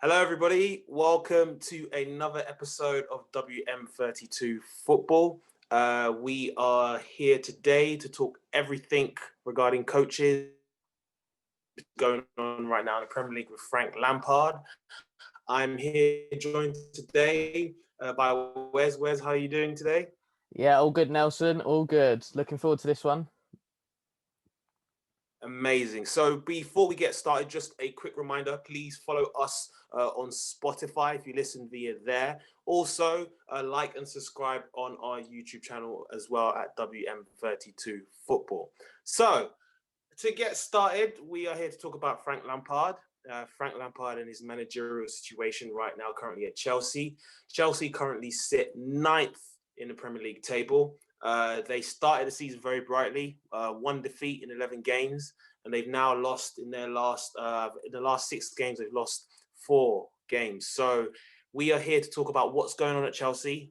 Hello, everybody. Welcome to another episode of WM32 Football. We are here today to talk everything regarding coaches going on right now in the Premier League with Frank Lampard. I'm here joined today by Wes. Wes, how are you doing today? Yeah, all good, Nelson. All good. Looking forward to this one. Amazing. So before we get started, just a quick reminder, please follow us on Spotify if you listen via there. Also, like and subscribe on our YouTube channel as well at WM32 Football. So to get started, we are here to talk about Frank Lampard. Frank Lampard and his managerial situation right now currently at Chelsea. Chelsea currently sit ninth in the Premier League table. They started the season very brightly, one defeat in 11 games, and they've now lost in the last 6 games. They've lost 4 games. So we are here to talk about what's going on at Chelsea.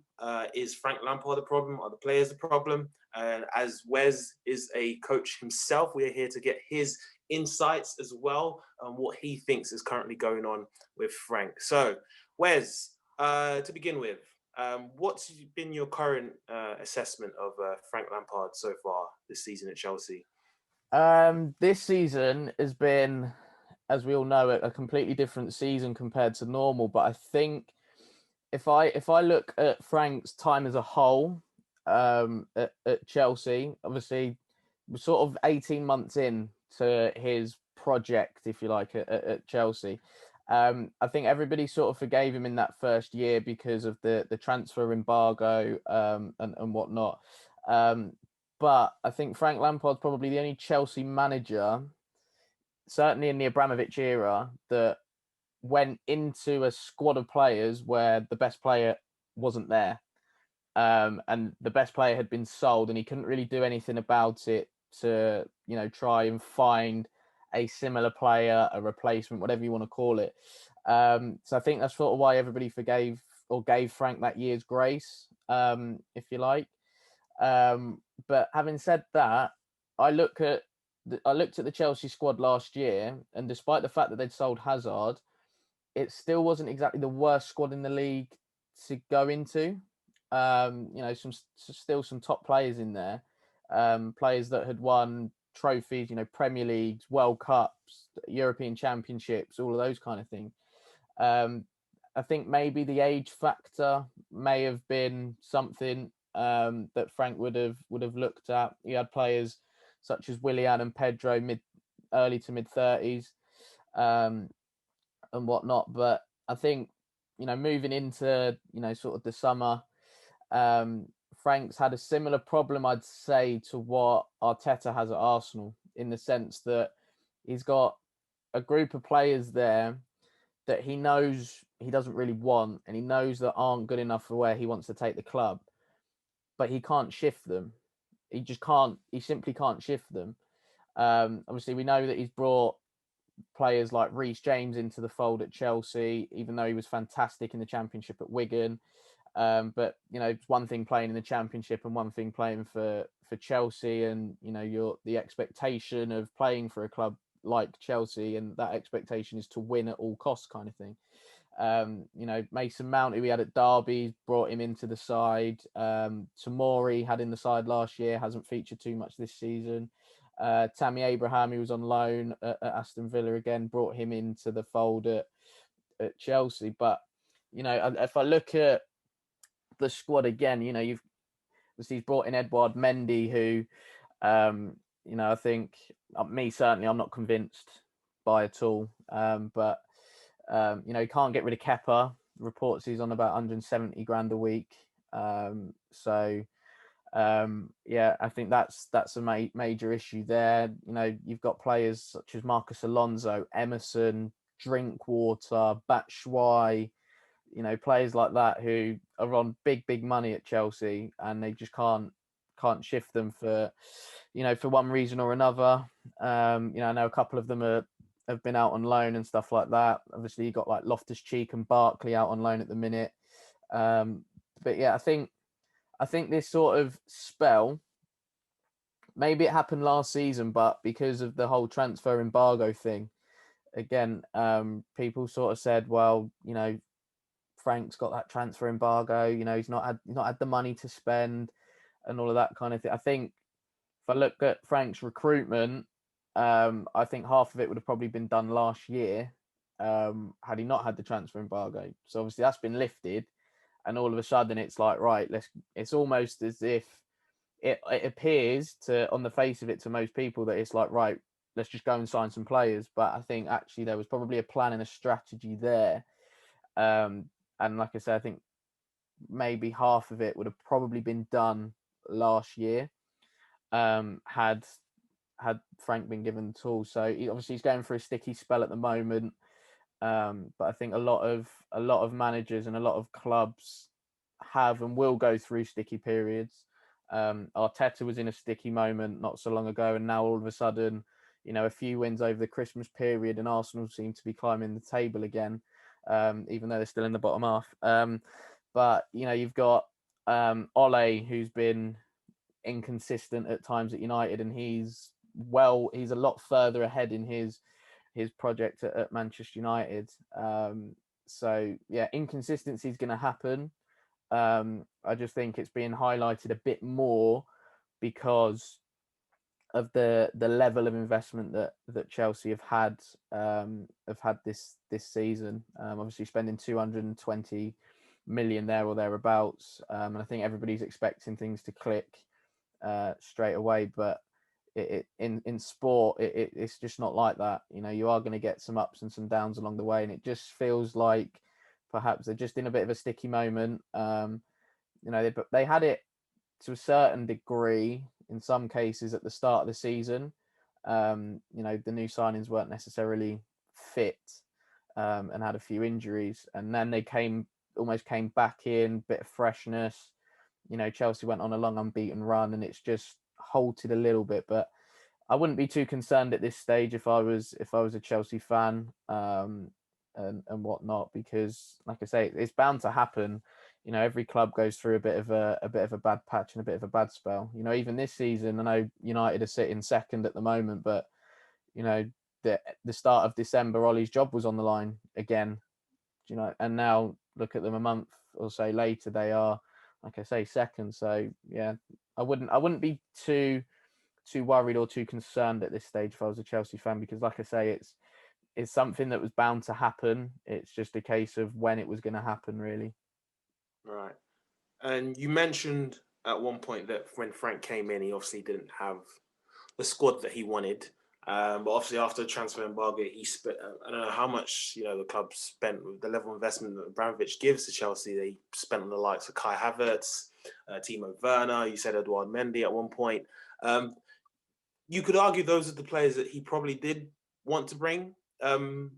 Is Frank Lampard the problem? Are the players the problem? As Wes is a coach himself, we are here to get his insights as well on what he thinks is currently going on with Frank. So, Wes, to begin with, what's been your current assessment of Frank Lampard so far this season at Chelsea? This season has been, as we all know, a completely different season compared to normal. But I think if I look at Frank's time as a whole, at Chelsea, obviously we're sort of 18 months in to his project, if you like, at Chelsea. I think everybody sort of forgave him in that first year because of the transfer embargo and whatnot. But I think Frank Lampard's probably the only Chelsea manager, certainly in the Abramovich era, that went into a squad of players where the best player wasn't there. And the best player had been sold and he couldn't really do anything about it to, try and find a similar player, a replacement, whatever you want to call it. So I think that's sort of why everybody forgave or gave Frank that year's grace, if you like. But having said that, I looked at the Chelsea squad last year, and despite the fact that they'd sold Hazard, it still wasn't exactly the worst squad in the league to go into. Still some top players in there, players that had won trophies, Premier Leagues, World Cups, European Championships, all of those kind of things. I think maybe the age factor may have been something that Frank would have looked at. You had players such as Willian and Pedro, early to mid 30s, and whatnot. But I think moving into sort of the summer, Frank's had a similar problem, I'd say, to what Arteta has at Arsenal, in the sense that he's got a group of players there that he knows he doesn't really want, and he knows that aren't good enough for where he wants to take the club, but he can't shift them. He just can't. He simply can't shift them. Obviously, we know that he's brought players like Reece James into the fold at Chelsea, even though he was fantastic in the Championship at Wigan. But it's one thing playing in the Championship and one thing playing for Chelsea, and the expectation of playing for a club like Chelsea, and that expectation is to win at all costs, kind of thing. Mason Mount, who we had at Derby, brought him into the side. Tomori had in the side last year, hasn't featured too much this season. Tammy Abraham, who was on loan at Aston Villa again, brought him into the fold at Chelsea. But if I look at the squad again, he's brought in Edouard Mendy, who I think certainly I'm not convinced by at all. But he can't get rid of Kepa. Reports he's on about 170 grand a week. I think that's a major issue there. You've got players such as Marcus Alonso, Emerson, Drinkwater, Batshuayi, players like that who are on big money at Chelsea, and they just can't shift them for one reason or another. I know a couple of them have been out on loan and stuff like that. Obviously, you got like Loftus-Cheek and Barkley out on loan at the minute. But yeah, I think this sort of spell, maybe it happened last season, but because of the whole transfer embargo thing, again, people sort of said, well, Frank's got that transfer embargo. He's not had the money to spend and all of that kind of thing. I think if I look at Frank's recruitment, I think half of it would have probably been done last year had he not had the transfer embargo. So obviously that's been lifted, and all of a sudden it's like, right, it's almost as if it appears on the face of it to most people that it's like, right, let's just go and sign some players. But I think actually there was probably a plan and a strategy there. And like I said, I think maybe half of it would have probably been done last year had Frank been given the tools. So obviously he's going through a sticky spell at the moment. But I think a lot of managers and a lot of clubs have and will go through sticky periods. Arteta was in a sticky moment not so long ago, and now all of a sudden, a few wins over the Christmas period, and Arsenal seem to be climbing the table again, even though they're still in the bottom half. But you've got Ole, who's been inconsistent at times at United, and he's a lot further ahead in his project at Manchester United. So yeah, inconsistency is going to happen. I just think it's being highlighted a bit more because of the level of investment that Chelsea have had this season. Obviously spending 220 million there or thereabouts, and I think everybody's expecting things to click straight away, but in sport it's just not like that. You are going to get some ups and some downs along the way, and it just feels like perhaps they're just in a bit of a sticky moment. They had it to a certain degree in some cases at the start of the season. The new signings weren't necessarily fit and had a few injuries, and then they almost came back in, bit of freshness. Chelsea went on a long unbeaten run, and it's just halted a little bit. But I wouldn't be too concerned at this stage if I was a Chelsea fan and whatnot, because like I say, it's bound to happen. Every club goes through a bit of a bad patch and a bit of a bad spell. Even this season, I know United are sitting second at the moment, but the start of December, Ollie's job was on the line again. And now look at them a month or so later, they are, like I say, second. So yeah, I wouldn't be too worried or too concerned at this stage if I was a Chelsea fan, because like I say, it's something that was bound to happen. It's just a case of when it was going to happen, really. Right. And you mentioned at one point that when Frank came in, he obviously didn't have the squad that he wanted. But obviously after the transfer embargo, he spent, I don't know how much, the club spent with the level of investment that Abramovich gives to Chelsea. They spent on the likes of Kai Havertz, Timo Werner, you said Eduard Mendy at one point. You could argue those are the players that he probably did want to bring. Do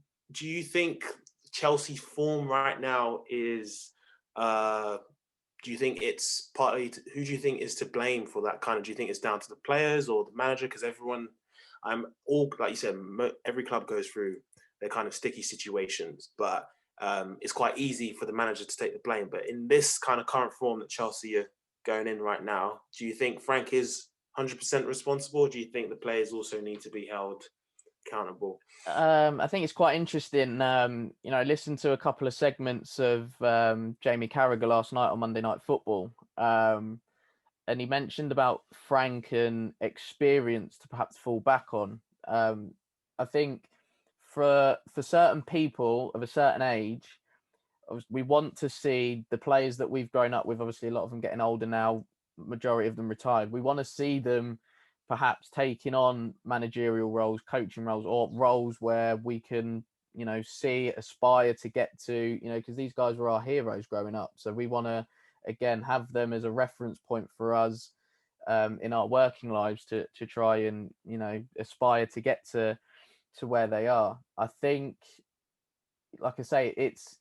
you think Chelsea's form right now is, do you think it's partly, who do you think is to blame for that kind of, do you think it's down to the players or the manager? Because everyone, like you said, every club goes through their kind of sticky situations, but it's quite easy for the manager to take the blame. But in this kind of current form that Chelsea are going in right now, do you think Frank is 100% responsible? Or do you think the players also need to be held accountable? I think it's quite interesting. I listened to a couple of segments of Jamie Carragher last night on Monday Night Football, and he mentioned about Frank and experience to perhaps fall back on. I think for certain people of a certain age, we want to see the players that we've grown up with. Obviously, a lot of them getting older now, majority of them retired. We want to see them perhaps taking on managerial roles, coaching roles, or roles where we can, aspire to get to, because these guys were our heroes growing up. So we want to, again, have them as a reference point for us in our working lives to try and, aspire to get to where they are. I think, like I say, it's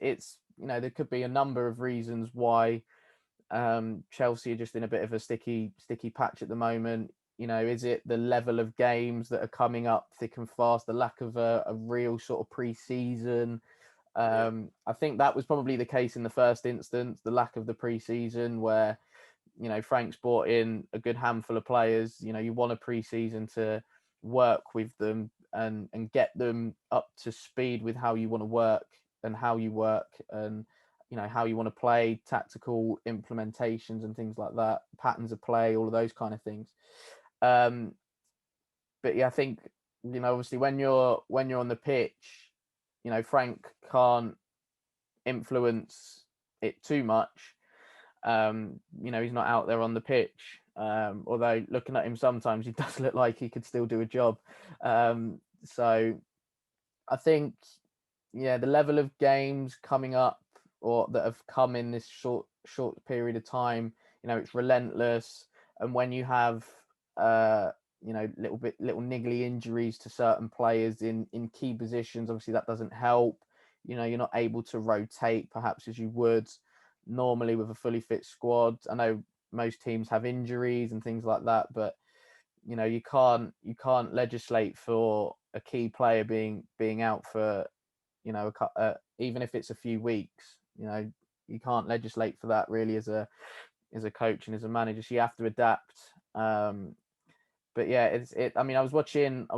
there could be a number of reasons why Chelsea are just in a bit of a sticky patch at the moment. Is it the level of games that are coming up thick and fast, the lack of a real sort of pre-season? I think that was probably the case in the first instance, the lack of the pre-season, where Frank's brought in a good handful of players. You want a pre-season to work with them and get them up to speed with how you want to work and how you work, and how you want to play, tactical implementations and things like that, patterns of play, all of those kind of things. But yeah, I think obviously when you're on the pitch, Frank can't influence it too much. He's not out there on the pitch. Although looking at him sometimes, he does look like he could still do a job. So I think, the level of games coming up or that have come in this short period of time, it's relentless. And when you have, little niggly injuries to certain players in key positions, obviously that doesn't help. You're not able to rotate perhaps as you would normally with a fully fit squad. I know most teams have injuries and things like that, but you can't legislate for a key player being out for even if it's a few weeks. You can't legislate for that really as a coach and as a manager. So you have to adapt. But yeah, I mean, I was watching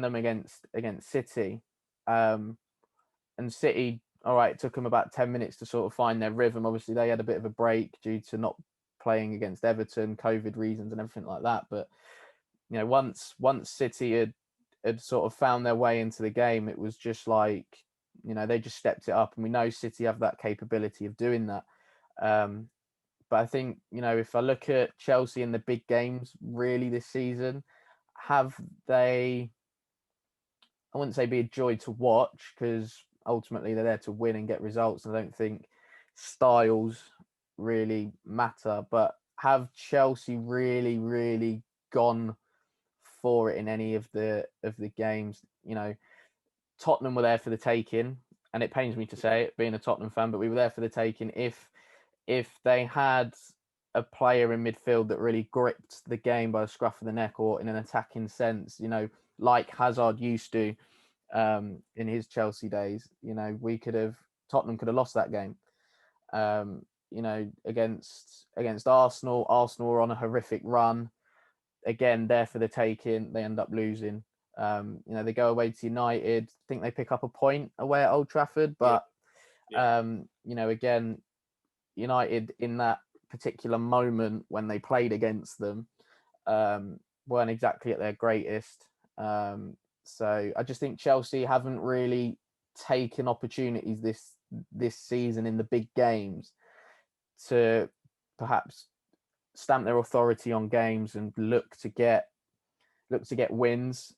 them against City, and City. All right, it took them about 10 minutes to sort of find their rhythm. Obviously, they had a bit of a break due to not playing against Everton, COVID reasons and everything like that. But once City had sort of found their way into the game, it was just like they just stepped it up, and we know City have that capability of doing that. But I think if I look at Chelsea in the big games really this season, have they? I wouldn't say be a joy to watch, because ultimately they're there to win and get results. I don't think styles really matter, but have Chelsea really, really gone for it in any of the games? Tottenham were there for the taking, and it pains me to say it, being a Tottenham fan, but we were there for the taking. If they had a player in midfield that really gripped the game by the scruff of the neck, or in an attacking sense, like Hazard used to in his Chelsea days, Tottenham could have lost that game. Against Arsenal were on a horrific run. Again, there for the taking, they end up losing. They go away to United. I think they pick up a point away at Old Trafford, but again, United in that particular moment when they played against them weren't exactly at their greatest. So I just think Chelsea haven't really taken opportunities this season in the big games to perhaps stamp their authority on games and look to get wins.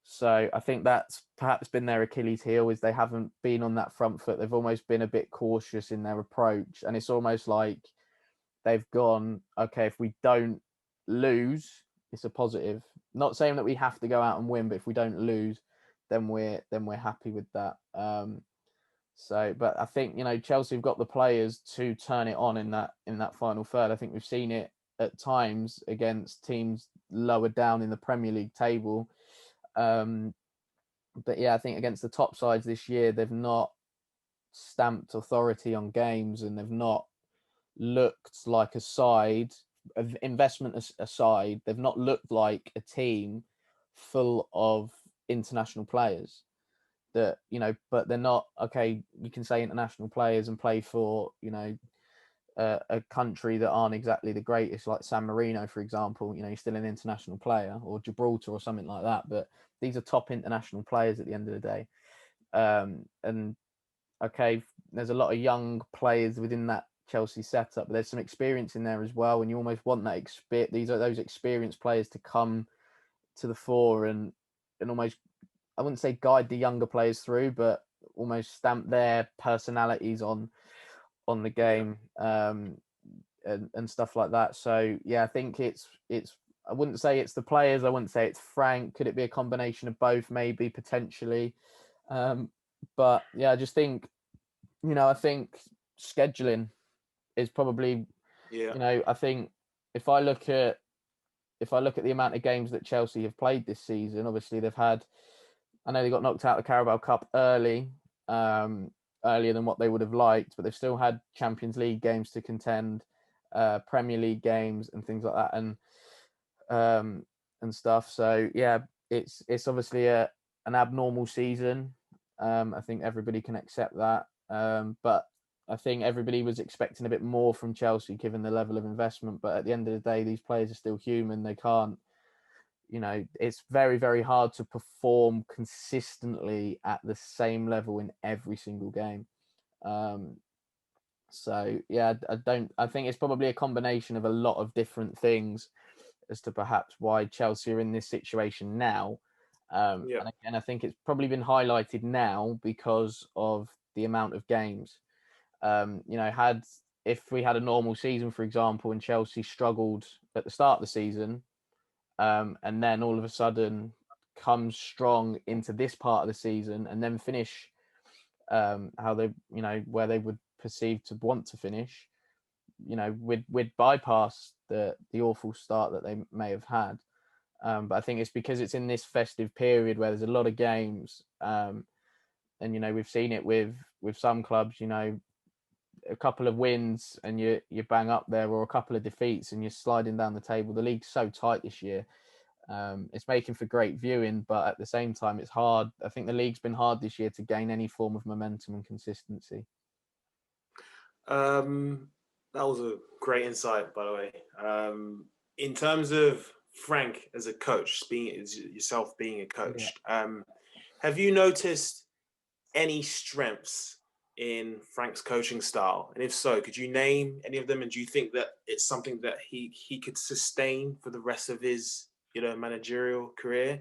So I think that's perhaps been their Achilles heel, is they haven't been on that front foot. They've almost been a bit cautious in their approach, and it's almost like they've gone, okay, if we don't lose, it's a positive. Not saying that we have to go out and win, but if we don't lose, then we're happy with that. But I think Chelsea have got the players to turn it on in that final third. I think we've seen it at times against teams lower down in the Premier League table. But yeah, I think against the top sides this year, they've not stamped authority on games, and they've not looked like a side, of investment aside, they've not looked like a team full of international players that, but they're not, okay, you can say international players and play for, a country that aren't exactly the greatest, like San Marino, for example. He's still an international player, or Gibraltar or something like that. But these are top international players at the end of the day. And okay, there's a lot of young players within that Chelsea setup, but there's some experience in there as well. And you almost want that those experienced players to come to the fore and almost, I wouldn't say guide the younger players through, but almost stamp their personalities on the game, and stuff like that. So yeah, I think it's I wouldn't say it's the players, I wouldn't say it's Frank. Could it be a combination of both? Maybe, potentially. But yeah, I just think I think scheduling is probably I think if I look at the amount of games that Chelsea have played this season, obviously I know they got knocked out of the Carabao Cup earlier than what they would have liked, but they've still had Champions League games to contend, Premier League games and things like that, and stuff. So yeah, it's obviously an abnormal season. I think everybody can accept that. But I think everybody was expecting a bit more from Chelsea given the level of investment. But at the end of the day, these players are still human. They can't, it's very, very hard to perform consistently at the same level in every single game. So yeah, I think it's probably a combination of a lot of different things as to perhaps why Chelsea are in this situation now. And again, I think it's probably been highlighted now because of the amount of games. If we had a normal season, for example, and Chelsea struggled at the start of the season, and then all of a sudden comes strong into this part of the season and then finish how they, where they would perceive to want to finish, we'd bypass the awful start that they may have had. But I think it's because it's in this festive period where there's a lot of games, and we've seen it with some clubs. A couple of wins and you bang up there, or a couple of defeats and you're sliding down the table. The league's so tight this year. It's making for great viewing, but at the same time, it's hard. I think the league's been hard this year to gain any form of momentum and consistency. That was a great insight, by the way. In terms of Frank as a coach, yourself being a coach, have you noticed any strengths in Frank's coaching style? And if so, could you name any of them? And do you think that it's something that he could sustain for the rest of his, managerial career?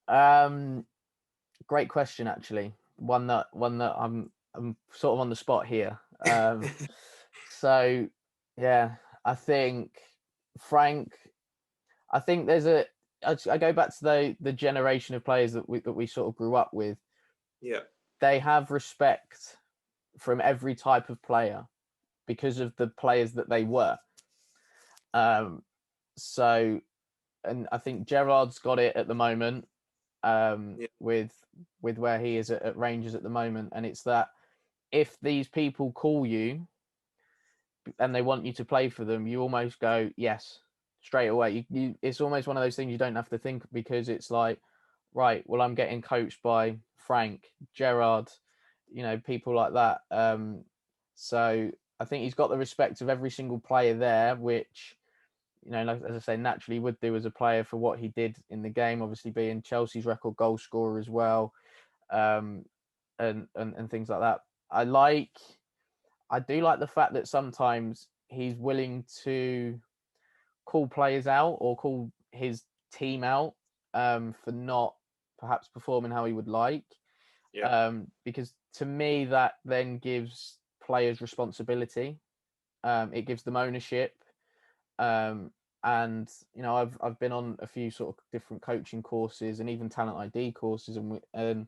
Great question, actually. One that I'm sort of on the spot here. So yeah, I think Frank. I think there's I go back to the generation of players that we sort of grew up with. Yeah, they have respect from every type of player because of the players that they were. So, and I think Gerrard's got it at the moment, with where he is at Rangers at the moment, and it's that if these people call you and they want you to play for them, you almost go yes straight away. It's almost one of those things you don't have to think, because it's like, right, well, I'm getting coached by Frank, Gerrard, people like that. So I think he's got the respect of every single player there, which, like, as I say, naturally would do as a player for what he did in the game, obviously being Chelsea's record goal scorer as well, and things like that. I do like the fact that sometimes he's willing to call players out or call his team out for not perhaps performing how he would like. Because to me, that then gives players responsibility. It gives them ownership. And I've been on a few sort of different coaching courses and even talent ID courses, and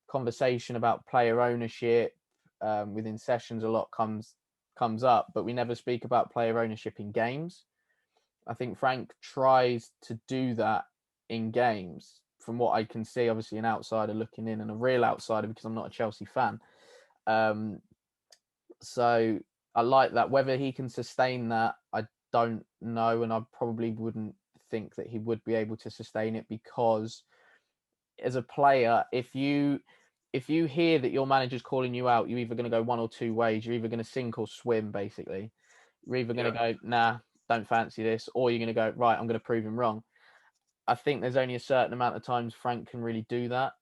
conversation about player ownership within sessions a lot comes up, but we never speak about player ownership in games. I think Frank tries to do that in games, from what I can see, obviously an outsider looking in and a real outsider because I'm not a Chelsea fan. So I like that. Whether he can sustain that, I don't know, and I probably wouldn't think that he would be able to sustain it, because as a player, if you hear that your manager's calling you out, you're either going to go one or two ways. You're either going to sink or swim, basically. You're either going to go, nah, don't fancy this, or you're going to go, right, I'm going to prove him wrong. I think there's only a certain amount of times Frank can really do that,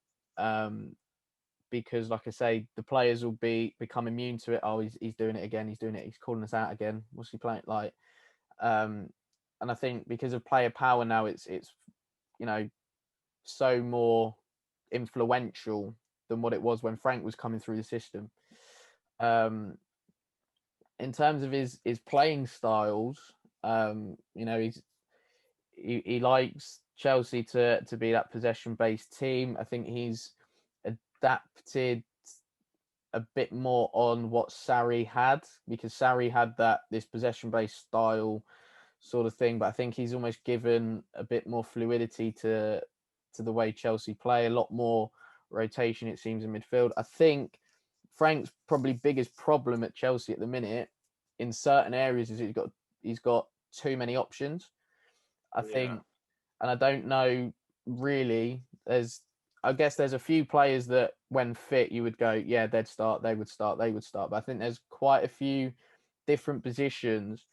because, like I say, the players will become immune to it. Oh, he's doing it again. He's doing it. He's calling us out again. What's he playing like? And I think because of player power now, it's so more influential than what it was when Frank was coming through the system. In terms of his playing styles, he likes Chelsea to be that possession-based team. I think he's adapted a bit more on what Sarri had, because Sarri had this possession-based style sort of thing, but I think he's almost given a bit more fluidity to the way Chelsea play, a lot more rotation, it seems, in midfield. I think Frank's probably biggest problem at Chelsea at the minute in certain areas is he's got too many options. I think, and I don't know really. I guess there's a few players that when fit you would go, yeah, they'd start, they would start, they would start. But I think there's quite a few different positions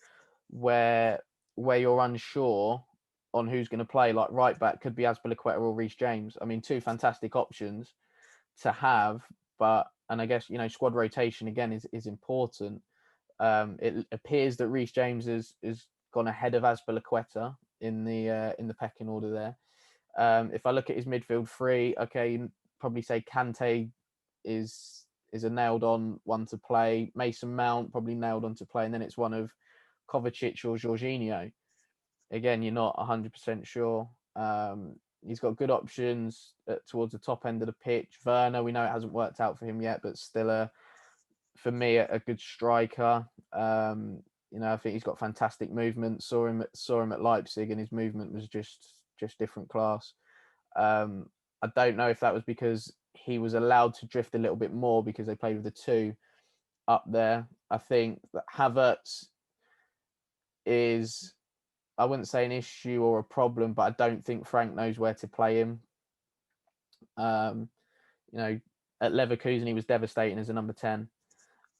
where you're unsure on who's going to play. Like right back could be Azpilicueta or Reece James. I mean, two fantastic options to have, and I guess, squad rotation again is important. It appears that Reece James is gone ahead of Azpilicueta in the pecking order there. If I look at his midfield three, okay, you probably say Kante is a nailed on one to play. Mason Mount probably nailed on to play, and then it's one of Kovacic or Jorginho. Again, you're not 100% sure. He's got good options towards the top end of the pitch. Werner, we know it hasn't worked out for him yet, but still for me a good striker. I think he's got fantastic movement. Saw him at Leipzig, and his movement was just different class. I don't know if that was because he was allowed to drift a little bit more because they played with the two up there. I think that Havertz is, I wouldn't say an issue or a problem, but I don't think Frank knows where to play him. At Leverkusen, he was devastating as a number 10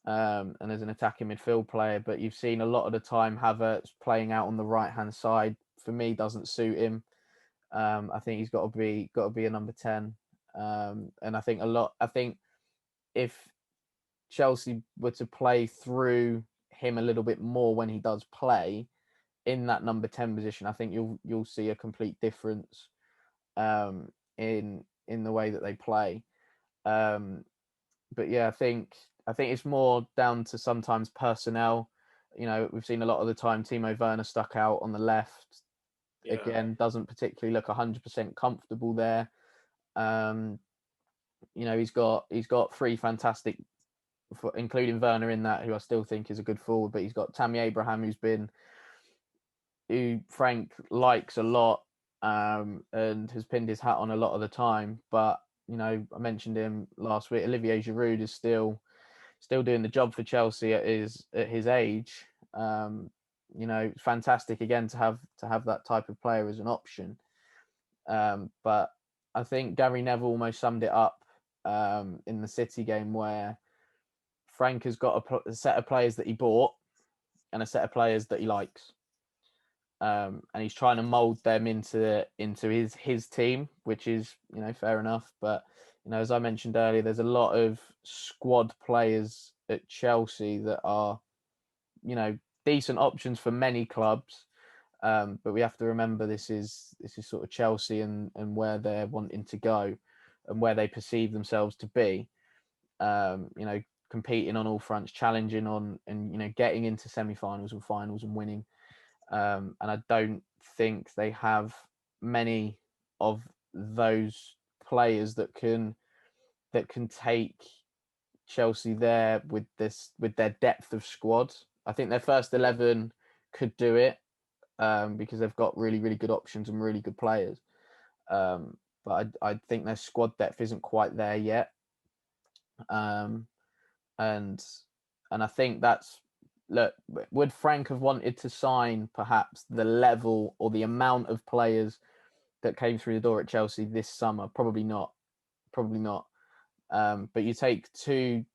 and as an attacking midfield player. But you've seen a lot of the time Havertz playing out on the right-hand side, for me, doesn't suit him. I think he's got to be a number 10. And I think if Chelsea were to play through him a little bit more when he does play in that number 10 position, I think you'll see a complete difference in the way that they play. But yeah, I think it's more down to sometimes personnel. We've seen a lot of the time Timo Werner stuck out on the left. Yeah. Again, doesn't particularly look 100% comfortable there. He's got three fantastic, including Werner in that, who I still think is a good forward. But he's got Tammy Abraham, who Frank likes a lot and has pinned his hat on a lot of the time. But I mentioned him last week. Olivier Giroud is still doing the job for Chelsea at his age. Fantastic again to have that type of player as an option. But I think Gary Neville almost summed it up in the City game, where Frank has got a set of players that he bought and a set of players that he likes. And he's trying to mould them into his team, which is fair enough. But as I mentioned earlier, there's a lot of squad players at Chelsea that are decent options for many clubs. But we have to remember this is sort of Chelsea and where they're wanting to go and where they perceive themselves to be. Competing on all fronts, challenging on and getting into semi-finals and finals and winning. And I don't think they have many of those players that can take Chelsea there with their depth of squad. I think their first 11 could do it because they've got really, really good options and really good players. But I think their squad depth isn't quite there yet. And I think that's, look, would Frank have wanted to sign perhaps the level or the amount of players that came through the door at Chelsea this summer? Probably not. But you take two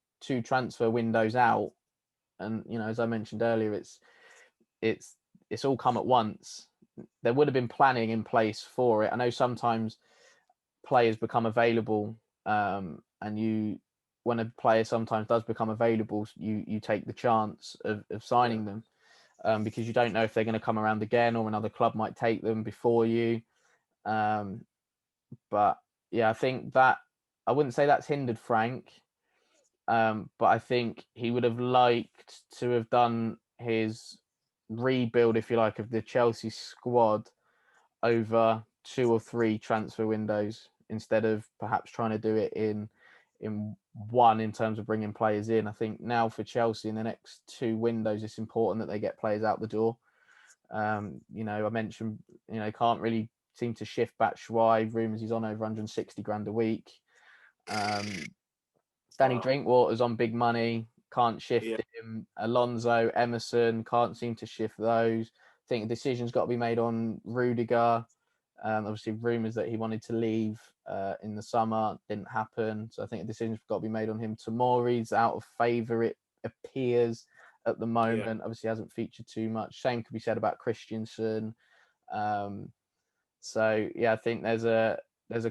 transfer windows out, and as I mentioned earlier, it's all come at once. There would have been planning in place for it. I know sometimes players become available, and when a player sometimes does become available, you take the chance of signing them because you don't know if they're going to come around again or another club might take them before you. But yeah, I think that I wouldn't say that's hindered Frank, but I think he would have liked to have done his rebuild, if you like, of the Chelsea squad over 2 or 3 transfer windows instead of perhaps trying to do it in one in terms of bringing players in. I think now for Chelsea in the next 2 windows, it's important that they get players out the door. I mentioned, can't really seem to shift Batshuayi. Rumours he's on over 160 grand a week. Danny Drinkwater's on big money, can't shift him. Alonso, Emerson, can't seem to shift those. I think a decision's got to be made on Rudiger. Obviously, rumours that he wanted to leave in the summer didn't happen. So I think a decision's got to be made on him. Tomori's out of favour, it appears, at the moment. Obviously, hasn't featured too much. Same could be said about Christensen. So yeah, I think there's a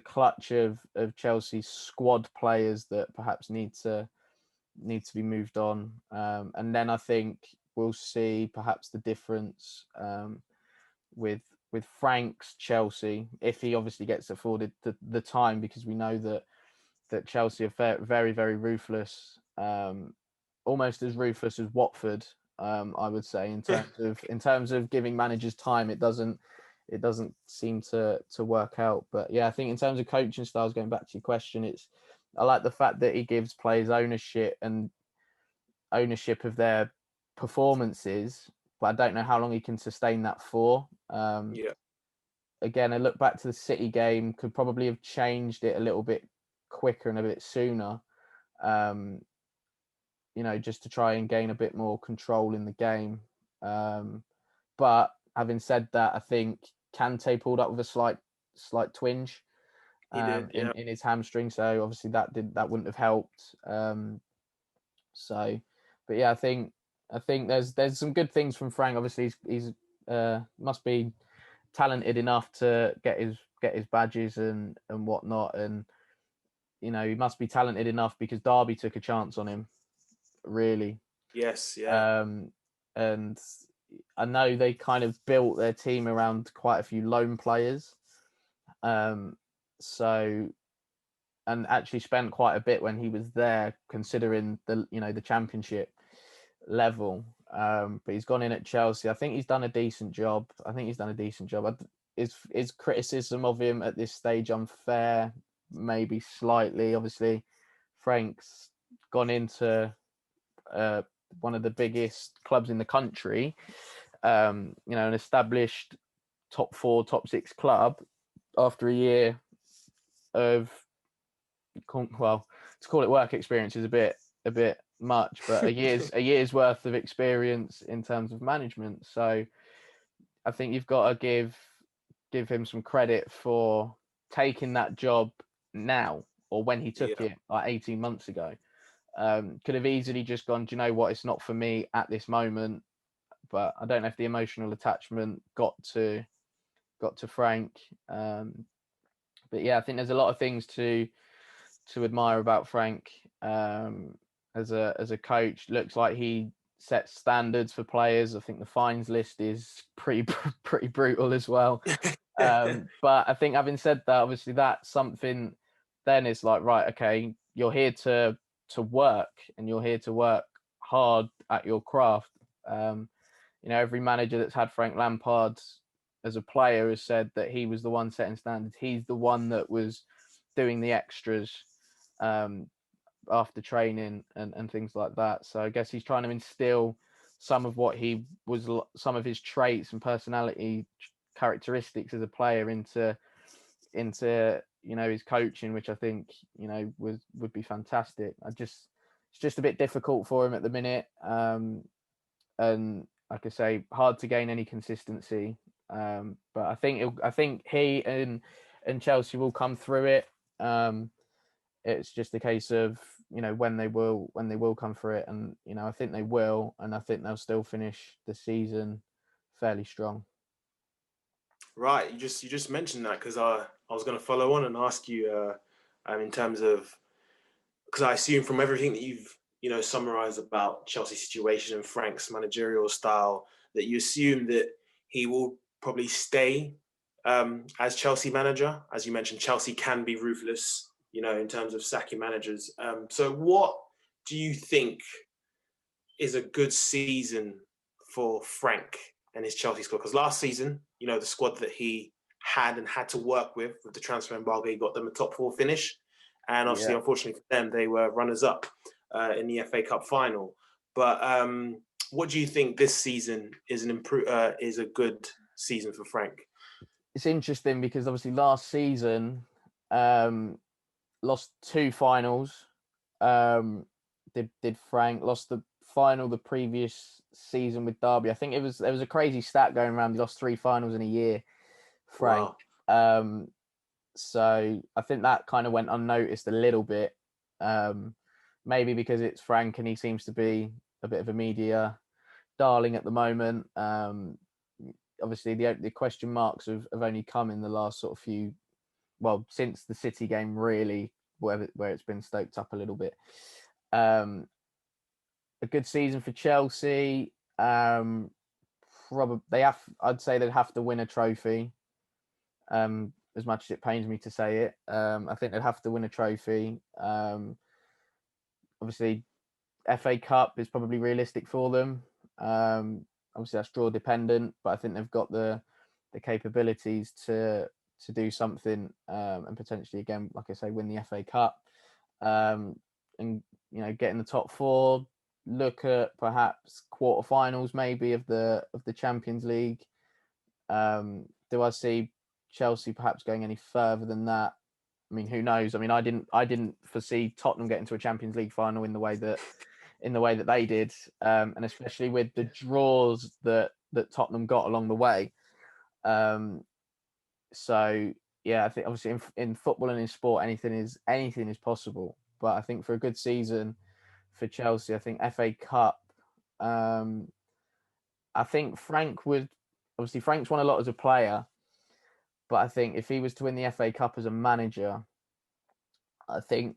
clutch of Chelsea's squad players that perhaps need to be moved on. And then I think we'll see perhaps the difference with Frank's Chelsea, if he obviously gets afforded the time, because we know that Chelsea are very, very ruthless, almost as ruthless as Watford. I would say in terms of giving managers time, it doesn't seem to work out. But yeah, I think in terms of coaching styles, going back to your question, I like the fact that he gives players ownership of their performances, but I don't know how long he can sustain that for. Again, I look back to the City game, could probably have changed it a little bit quicker and a bit sooner, just to try and gain a bit more control in the game. But having said that, I think Kante pulled up with a slight twinge in his hamstring, so obviously that wouldn't have helped. But yeah, I think there's some good things from Frank. Obviously, he's must be talented enough to get his badges and whatnot, and he must be talented enough because Derby took a chance on him, really. Yes, yeah. And I know they kind of built their team around quite a few loan players, so, and actually spent quite a bit when he was there, considering the Championship level. But he's gone in at Chelsea. I think he's done a decent job. Is criticism of him at this stage unfair? Maybe slightly. Obviously, Frank's gone into one of the biggest clubs in the country, an established top 4, top 6 club, after a year of, well, to call it work experience is a bit much, but a year's worth of experience in terms of management. So I think you've got to give him some credit for taking that job now, or when he took it like 18 months ago. Could have easily just gone, do you know what, it's not for me at this moment. But I don't know if the emotional attachment got to Frank. But yeah, I think there's a lot of things to admire about Frank as a coach. Looks like he sets standards for players. I think the fines list is pretty brutal as well. But I think, having said that, obviously that's something. Then it's like, right, okay, you're here to work, and you're here to work hard at your craft. Every manager that's had Frank Lampard as a player has said that he was the one setting standards. He's the one that was doing the extras after training and things like that. So I guess he's trying to instill some of what he was, some of his traits and personality characteristics as a player into his coaching, which I think would be fantastic. It's just a bit difficult for him at the minute, and like I say, hard to gain any consistency. But I think he and Chelsea will come through it. It's just a case of when they will come through it, and I think they will, and I think they'll still finish the season fairly strong. Right, you just mentioned that, because I was going to follow on and ask you in terms of, because I assume from everything that you've summarized about Chelsea's situation and Frank's managerial style, that you assume that he will probably stay as Chelsea manager. As you mentioned, Chelsea can be ruthless, in terms of sacking managers. So what do you think is a good season for Frank and his Chelsea squad? Because last season, the squad that he had to work with the transfer embargo, he got them a top 4 finish. And obviously, unfortunately for them, they were runners-up in the FA Cup final. But what do you think this season is a good season for Frank? It's interesting because obviously last season lost 2 finals. Did Frank lost the final the previous season with Derby? I think there was a crazy stat going around. He lost 3 finals in a year, Frank. So I think that kind of went unnoticed a little bit, maybe because it's Frank and he seems to be a bit of a media darling at the moment. Obviously, the question marks have only come in the last sort of few, well, since the City game really, where it's been stoked up a little bit. A good season for Chelsea. Probably I'd say they'd have to win a trophy. As much as it pains me to say it, I think they'd have to win a trophy. Obviously, FA Cup is probably realistic for them. Obviously, that's draw dependent, but I think they've got the capabilities to do something, and potentially, again, like I say, win the FA Cup, and get in the top four. Look at perhaps quarterfinals, maybe of the Champions League. Do I see Chelsea perhaps going any further than that? I mean, who knows? I mean, I didn't foresee Tottenham getting to a Champions League final in the way that they did, and especially with the draws that Tottenham got along the way. So yeah, I think obviously in football and in sport, anything is possible. But I think for a good season for Chelsea, I think FA Cup. I think Frank's won a lot as a player, but I think if he was to win the FA Cup as a manager, I think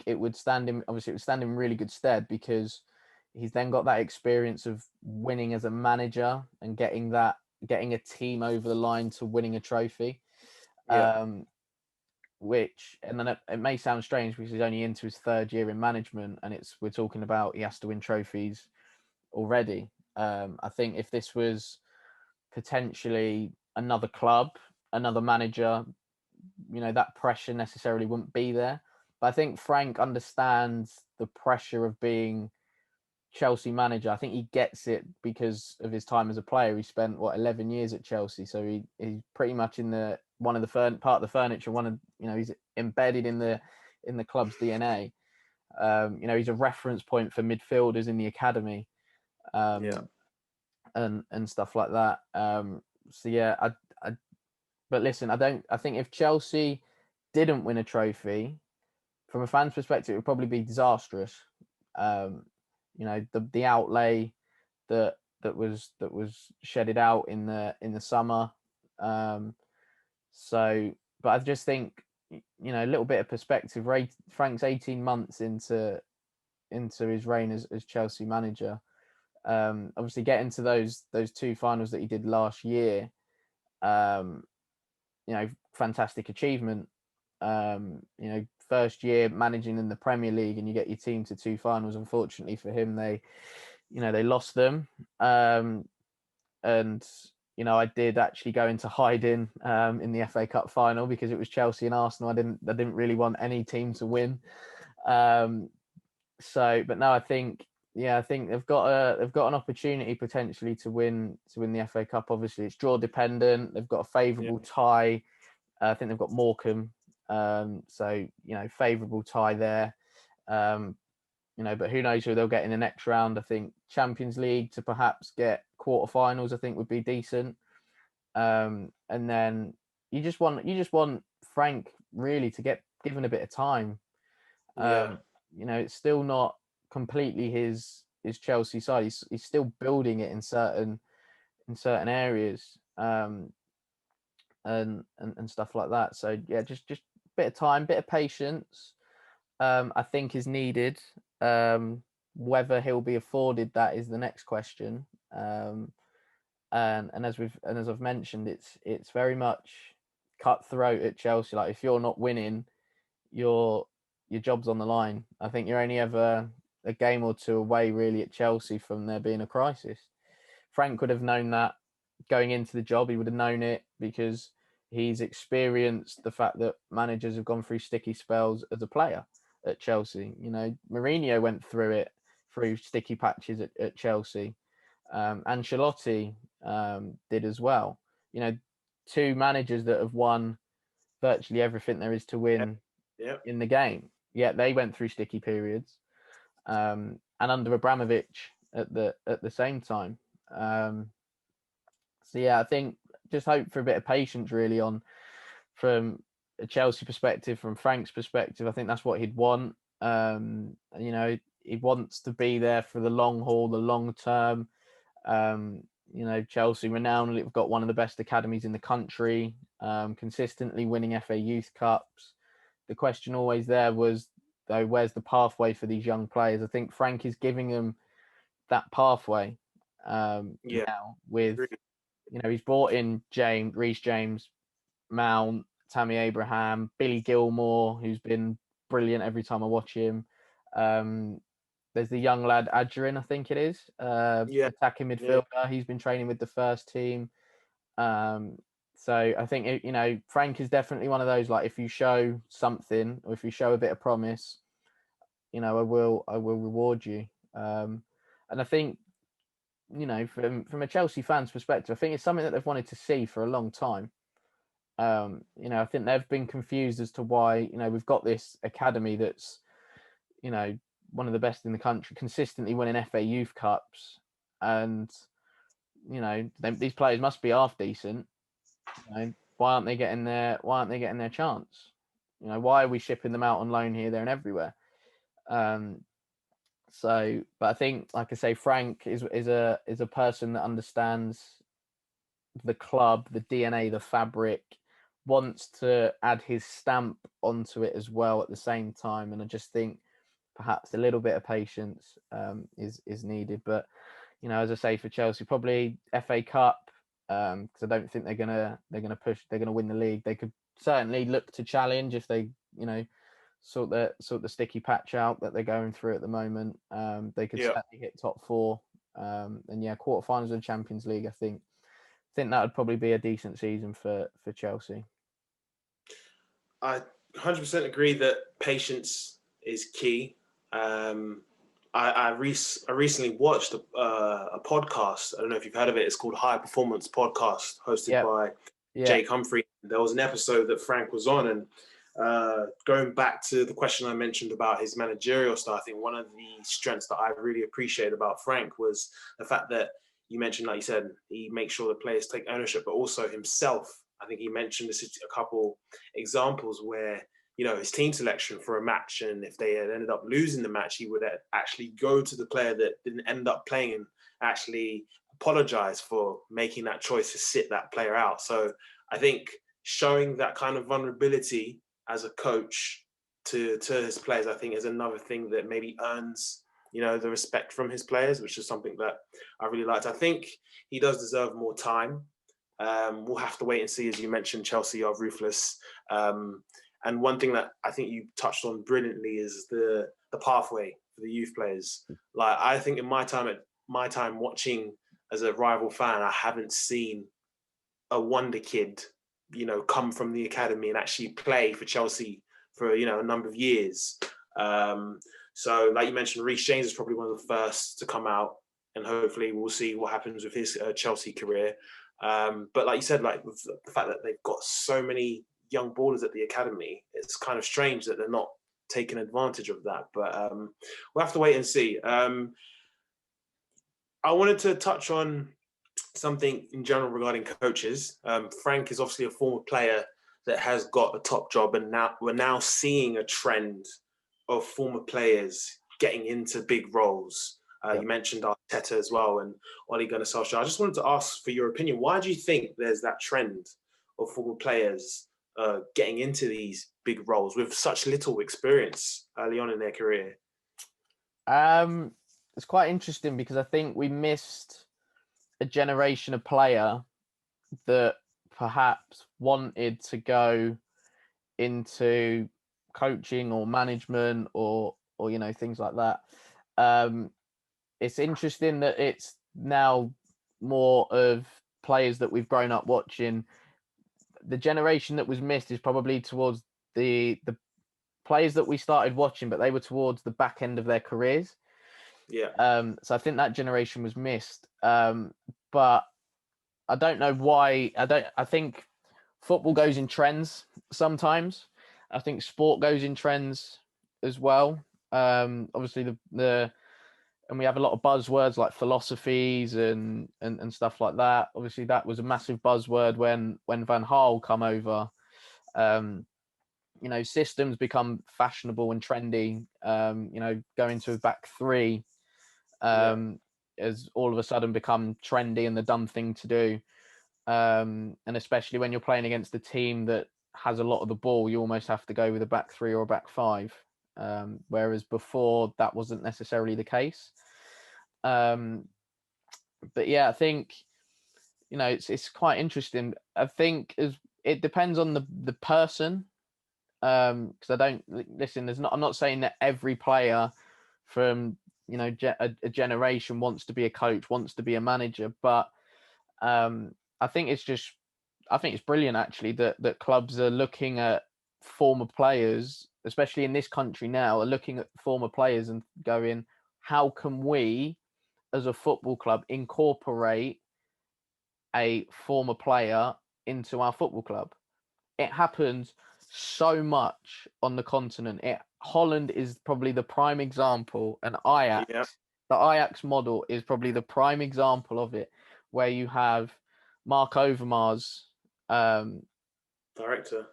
it would stand him. Obviously, it would stand him in really good stead because he's then got that experience of winning as a manager and getting a team over the line to winning a trophy. Yeah. And then it may sound strange because he's only into his third year in management, and we're talking about he has to win trophies already. I think if this was potentially another club, another manager, that pressure necessarily wouldn't be there. But I think Frank understands the pressure of being Chelsea manager. I think he gets it because of his time as a player. He spent 11 years at Chelsea, so he's pretty much in the part of the furniture. He's embedded in the club's DNA. He's a reference point for midfielders in the academy, and stuff like that. So yeah, but listen, I think if Chelsea didn't win a trophy, from a fan's perspective, it would probably be disastrous. The outlay that was shedded out in the summer. But I just think a little bit of perspective. Frank's 18 months into his reign as Chelsea manager. Obviously, getting to those two finals that he did last year. Fantastic achievement. First year managing in the Premier League and you get your team to two finals. Unfortunately for him, they lost them. And I did actually go into hiding in the FA Cup final because it was Chelsea and Arsenal. I didn't really want any team to win. But now I think they've got an opportunity potentially to win the FA Cup. Obviously, it's draw dependent. They've got a favourable tie. I think they've got Morecambe. Favourable tie there. But who knows who they'll get in the next round. I think Champions League to perhaps get quarterfinals, I think would be decent. And then you just want Frank really to get given a bit of time. It's still not completely his Chelsea side. He's still building it in certain areas, and stuff like that. So yeah, just a bit of time, bit of patience, I think is needed. Whether he'll be afforded that is the next question. And as I've mentioned, it's very much cutthroat at Chelsea. Like if you're not winning, your job's on the line. I think you're only ever a game or two away really at Chelsea from there being a crisis. Frank would have known that going into the job. He would have known it because he's experienced the fact that managers have gone through sticky spells as a player at Chelsea. Mourinho went through sticky patches at Chelsea. Ancelotti did as well. Two managers that have won virtually everything there is to win in the game. Yeah, they went through sticky periods. And under Abramovich at the same time. So yeah, I think just hope for a bit of patience, really, from a Chelsea perspective, from Frank's perspective. I think that's what he'd want. He wants to be there for the long haul, the long term. Chelsea renownedly have got one of the best academies in the country, consistently winning FA Youth Cups. The question always there was, though, where's the pathway for these young players? I think Frank is giving them that pathway now with, he's brought in Reece James, Mount, Tammy Abraham, Billy Gilmore, who's been brilliant every time I watch him. There's the young lad Adrian, I think it is, attacking midfielder. Yeah. He's been training with the first team. So I think Frank is definitely one of those, like, if you show something or if you show a bit of promise, I will reward you. And I think, from a Chelsea fan's perspective, I think it's something that they've wanted to see for a long time. I think they've been confused as to why, we've got this academy that's, one of the best in the country, consistently winning FA Youth Cups, and these players must be half decent. Why aren't they getting their chance? Why are we shipping them out on loan here, there, and everywhere? But I think, like I say, Frank is a person that understands the club, the DNA, the fabric, wants to add his stamp onto it as well at the same time. And I just think perhaps a little bit of patience is needed. But as I say, for Chelsea, probably FA Cup, because I don't think they're gonna win the league. They could certainly look to challenge if they sort the sticky patch out that they're going through at the moment. They could certainly hit top four. And quarterfinals of the Champions League. I think that would probably be a decent season for Chelsea. I 100% agree that patience is key. I recently watched a podcast. I don't know if you've heard of it. It's called High Performance Podcast, hosted by Jake Humphrey. There was an episode that Frank was on, and going back to the question I mentioned about his managerial style, I think one of the strengths that I really appreciate about Frank was the fact that you mentioned, like you said, he makes sure the players take ownership, but also himself. I think he mentioned a couple examples where, his team selection for a match, and if they had ended up losing the match, he would actually go to the player that didn't end up playing and actually apologize for making that choice to sit that player out. So I think showing that kind of vulnerability as a coach to his players, I think, is another thing that maybe earns, the respect from his players, which is something that I really liked. I think he does deserve more time. We'll have to wait and see. As you mentioned, Chelsea are ruthless. And one thing that I think you touched on brilliantly is the pathway for the youth players. Like, I think in my time watching as a rival fan, I haven't seen a wonder kid, come from the academy and actually play for Chelsea for, a number of years. So like you mentioned, Reece James is probably one of the first to come out, and hopefully we'll see what happens with his Chelsea career. But like you said, like with the fact that they've got so many young ballers at the academy, it's kind of strange that they're not taking advantage of that. But we'll have to wait and see. I wanted to touch on something in general regarding coaches. Frank is obviously a former player that has got a top job, and now we're seeing a trend of former players getting into big roles. You mentioned Arteta as well, and Ole Gunnar Solskjaer. I just wanted to ask for your opinion. Why do you think there's that trend of former players getting into these big roles with such little experience early on in their career? It's quite interesting because I think we missed a generation of player that perhaps wanted to go into coaching or management or things like that. It's interesting that it's now more of players that we've grown up watching. The generation that was missed is probably towards the players that we started watching, but they were towards the back end of their careers. Yeah. So I think that generation was missed. But I don't know why. I think football goes in trends sometimes. I think sport goes in trends as well. Obviously the and we have a lot of buzzwords like philosophies and stuff like that. Obviously, that was a massive buzzword when Van Gaal come over. You know, systems become fashionable and trendy. You know, going to a back three has all of a sudden become trendy and the done thing to do. And especially when you're playing against a team that has a lot of the ball, you almost have to go with a back three or a back five. Whereas before that wasn't necessarily the case. But yeah, I think, you know, it's quite interesting. I think it depends on the person. Because I don't listen. I'm not saying that every player from, you know, a generation wants to be a coach, wants to be a manager, but I think it's brilliant actually that clubs are looking at former players, especially in this country now, are looking at former players and going, how can we, as a football club, incorporate a former player into our football club? It happens so much on the continent. Holland is probably the prime example, and Ajax, the Ajax model is probably the prime example of it, where you have Mark Overmars, director,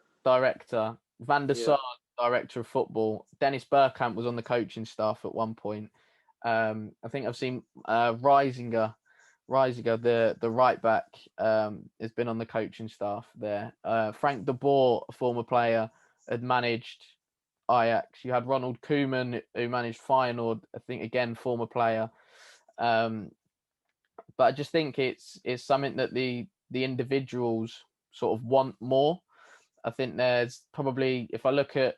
Van der Sar, director of football. Dennis Bergkamp was on the coaching staff at one point. I think I've seen Reisinger, the right back, has been on the coaching staff there. Frank de Boer, a former player, had managed Ajax. You had Ronald Koeman, who managed Feyenoord, I think, again, former player. But I just think it's something that the individuals sort of want more. I think there's probably, if I look at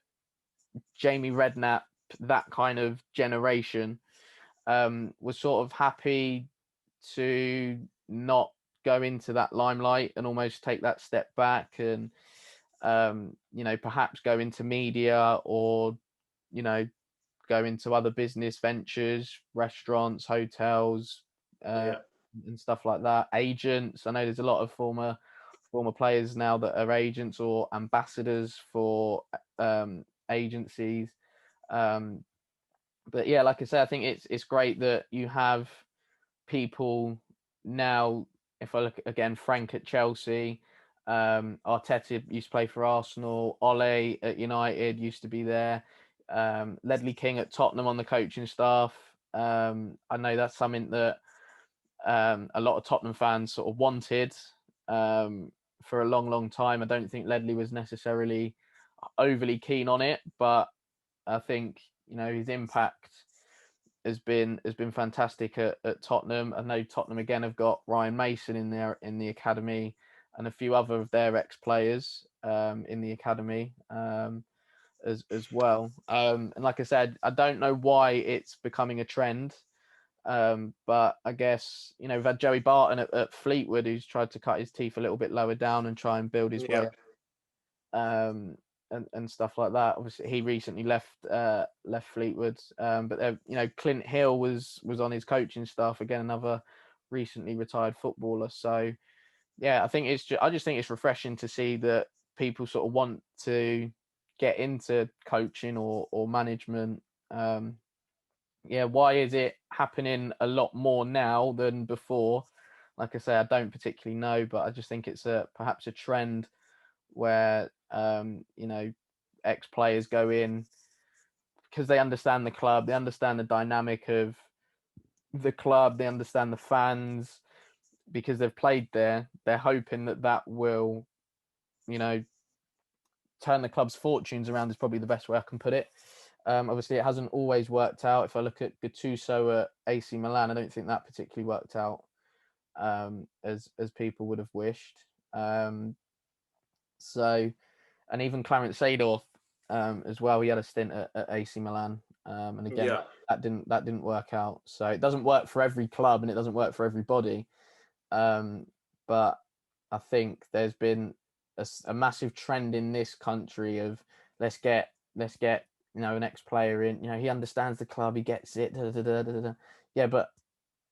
Jamie Redknapp, that kind of generation, was sort of happy to not go into that limelight and almost take that step back and, you know, perhaps go into media or, you know, go into other business ventures, restaurants, hotels, and stuff like that. Agents. I know there's a lot of former players now that are agents or ambassadors for agencies. But yeah, like I say, I think it's great that you have people now. If I look again, Frank at Chelsea, Arteta used to play for Arsenal, Ole at United used to be there, Ledley King at Tottenham on the coaching staff. I know that's something that a lot of Tottenham fans sort of wanted for a long time. I don't think Ledley was necessarily overly keen on it, but I think, you know, his impact has been fantastic at Tottenham. I know Tottenham again have got Ryan Mason in there in the academy and a few other of their ex-players in the academy as well. And like I said, I don't know why it's becoming a trend. But I guess, you know, we've had Joey Barton at Fleetwood, who's tried to cut his teeth a little bit lower down and try and build his way up, and stuff like that. Obviously, he recently left Fleetwood, but you know, Clint Hill was on his coaching staff again, another recently retired footballer. So yeah, I just think it's refreshing to see that people sort of want to get into coaching or management. Yeah, why is it happening a lot more now than before? Like I say, I don't particularly know, but I just think it's perhaps a trend where you know, ex-players go in because they understand the club, they understand the dynamic of the club, they understand the fans because they've played there. They're hoping that will, you know, turn the club's fortunes around is probably the best way I can put it. Obviously, it hasn't always worked out. If I look at Gattuso at AC Milan, I don't think that particularly worked out as people would have wished. So, and even Clarence Seedorf as well. He had a stint at AC Milan, and again, that didn't work out. So it doesn't work for every club, and it doesn't work for everybody. But I think there's been a massive trend in this country of let's get you know, an ex-player in, you know, he understands the club, he gets it. Yeah, but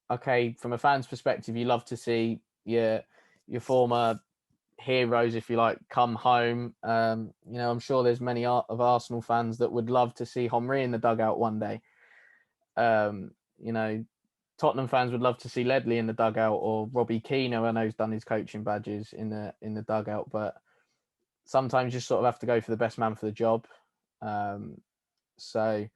okay, from a fan's perspective, you love to see your former heroes, if you like, come home. You know, I'm sure there's many of Arsenal fans that would love to see Henry in the dugout one day. you know, Tottenham fans would love to see Ledley in the dugout, or Robbie Keane, who I know has done his coaching badges in the dugout. But sometimes you sort of have to go for the best man for the job. So,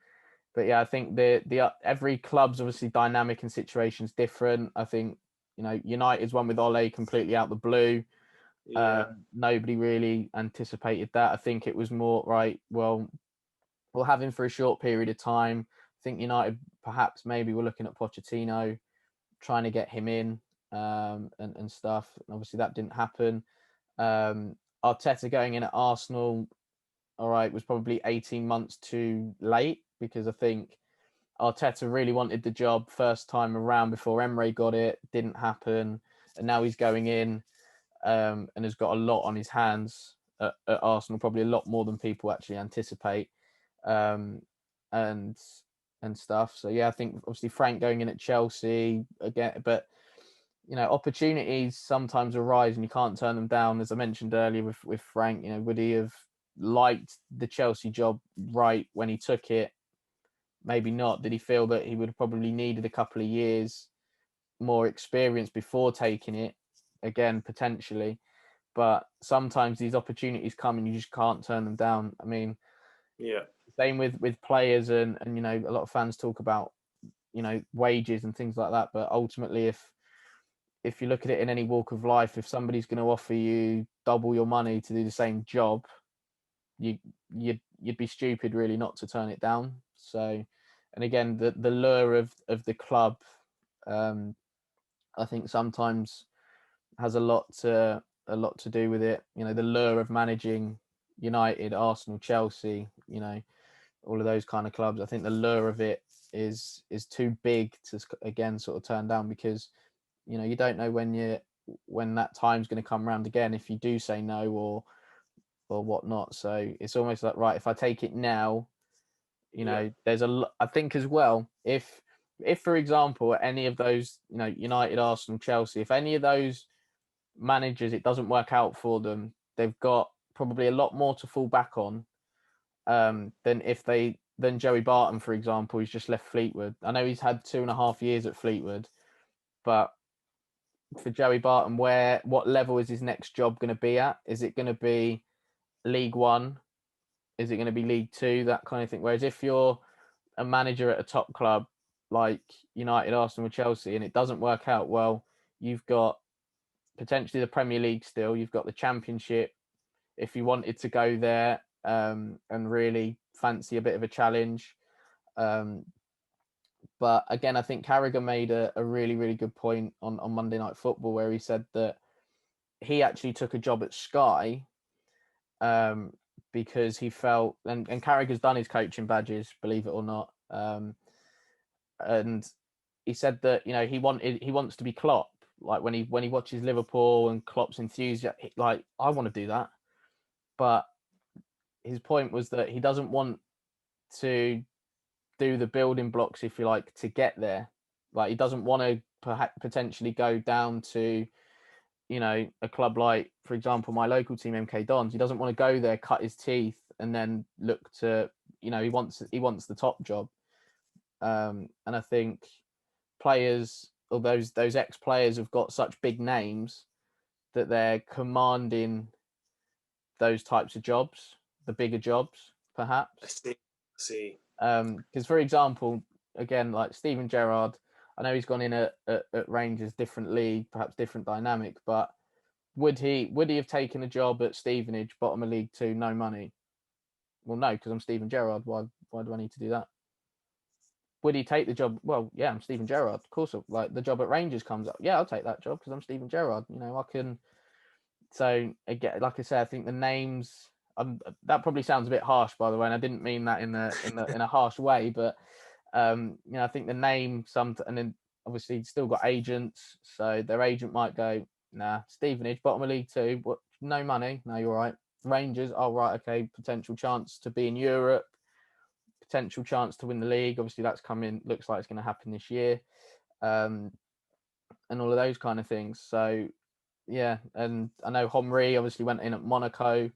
but yeah, I think the every club's obviously dynamic and situation's different. I think, you know, United's one with Ole completely out the blue. Yeah. Nobody really anticipated that. I think it was more right. Well, we'll have him for a short period of time. I think United perhaps maybe we're looking at Pochettino, trying to get him in, and stuff. Obviously, that didn't happen. Arteta going in at Arsenal, all right, was probably 18 months too late, because I think Arteta really wanted the job first time around before Emre got it. Didn't happen, and now he's going in, and has got a lot on his hands at Arsenal, probably a lot more than people actually anticipate, and and stuff. So yeah, I think obviously Frank going in at Chelsea again, but you know, opportunities sometimes arise and you can't turn them down. As I mentioned earlier with Frank, you know, would he have liked the Chelsea job right when he took it? Maybe not. Did he feel that he would have probably needed a couple of years more experience before taking it? Again, potentially. But sometimes these opportunities come and you just can't turn them down. I mean, Yeah. same with players, and you know, a lot of fans talk about, you know, wages and things like that. But ultimately, if you look at it in any walk of life, if somebody's going to offer you double your money to do the same job, you'd be stupid really not to turn it down. So, and again, the lure of the club, I think sometimes has a lot to do with it. You know, the lure of managing United, Arsenal, Chelsea, you know, all of those kind of clubs. I think the lure of it is too big to, again, sort of turn down, because you know, you don't know when that time's going to come around again, if you do say no or whatnot. So it's almost like, right, if I take it now, you know, there's I think as well, if for example any of those, you know, United, Arsenal, Chelsea, if any of those managers it doesn't work out for them, they've got probably a lot more to fall back on, than Joey Barton, for example, who's just left Fleetwood. I know he's had 2.5 years at Fleetwood, but for Joey Barton, what level is his next job going to be at? Is it going to be League One? Is it going to be League Two? That kind of thing. Whereas if you're a manager at a top club like United, Arsenal, Chelsea, and it doesn't work out, well, you've got potentially the Premier League still. You've got the Championship. If you wanted to go there, and really fancy a bit of a challenge. But again, I think Carragher made a really, really good point on Monday Night Football, where he said that he actually took a job at Sky, because he felt, and Carragher's done his coaching badges, believe it or not, and he said that, you know, he wants to be Klopp. Like when he watches Liverpool and Klopp's enthusiasm, like, I want to do that. But his point was that he doesn't want to do the building blocks, if you like, to get there. Like, he doesn't want to potentially go down to, you know, a club like, for example, my local team, MK Dons. He doesn't want to go there, cut his teeth, and then look to, you know, he wants the top job. And I think players, or those ex-players, have got such big names that they're commanding those types of jobs, the bigger jobs, perhaps. I see. Because, for example, again, like Steven Gerrard, I know he's gone in at Rangers, different league, perhaps different dynamic, but would he have taken a job at Stevenage, bottom of League Two, no money? Well, no, because I'm Steven Gerrard. Why do I need to do that? Would he take the job? Well, yeah, I'm Steven Gerrard. Of course, like the job at Rangers comes up. Yeah, I'll take that job because I'm Steven Gerrard. You know, I can. So again, like I said, I think the names. That probably sounds a bit harsh, by the way, and I didn't mean that in a harsh way, but you know, I think the name and then obviously still got agents, so their agent might go, nah, Stevenage, bottom of League Two, what, no money, no, you're right. Rangers, oh right, okay, potential chance to be in Europe, potential chance to win the league. Obviously, that's coming. Looks like it's going to happen this year, and all of those kind of things. So yeah, and I know Henry obviously went in at Monaco.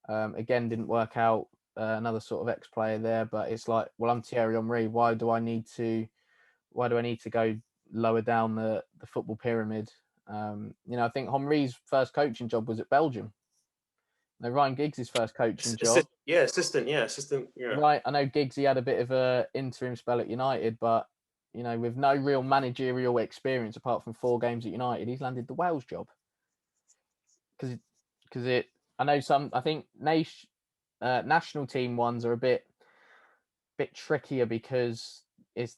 Again, didn't work out. Another sort of ex-player there, but it's like, well, I'm Thierry Henry. Why do I need to Why do I need to go lower down the football pyramid? I think Henry's first coaching job was at Belgium. No, Ryan Giggs' first coaching job. Assistant. Yeah. Right, I know Giggsy had a bit of a interim spell at United, but with no real managerial experience apart from 4 games at United, he's landed the Wales job. Because I know I think national team ones are a bit trickier because it's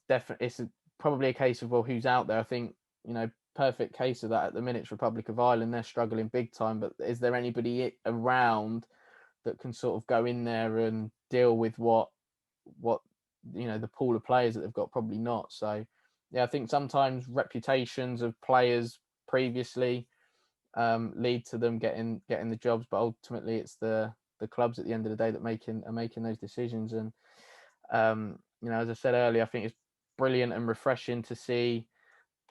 probably a case of, well, who's out there. I think perfect case of that at the minute's Republic of Ireland. They're struggling big time, but is there anybody around that can sort of go in there and deal with what the pool of players that they've got? Probably not. So yeah, I think sometimes reputations of players previously lead to them getting the jobs, but ultimately it's the clubs at the end of the day that are making those decisions. And as I said earlier, I think it's brilliant and refreshing to see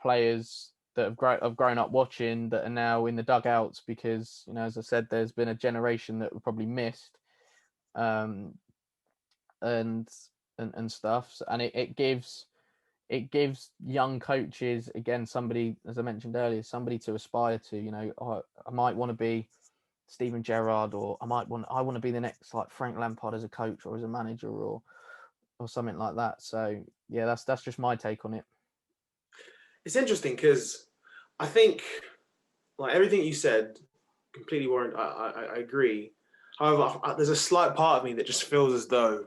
players that have grown up watching that are now in the dugouts, because as I said, there's been a generation that were probably missed, and stuff, and it gives young coaches, again, somebody, as I mentioned earlier, somebody to aspire to. I might want to be Steven Gerrard, or I want to be the next like Frank Lampard as a coach or as a manager, or something like that. So yeah, that's just my take on it. It's interesting because I think, like, everything you said, completely warrant. I agree. However, there's a slight part of me that just feels as though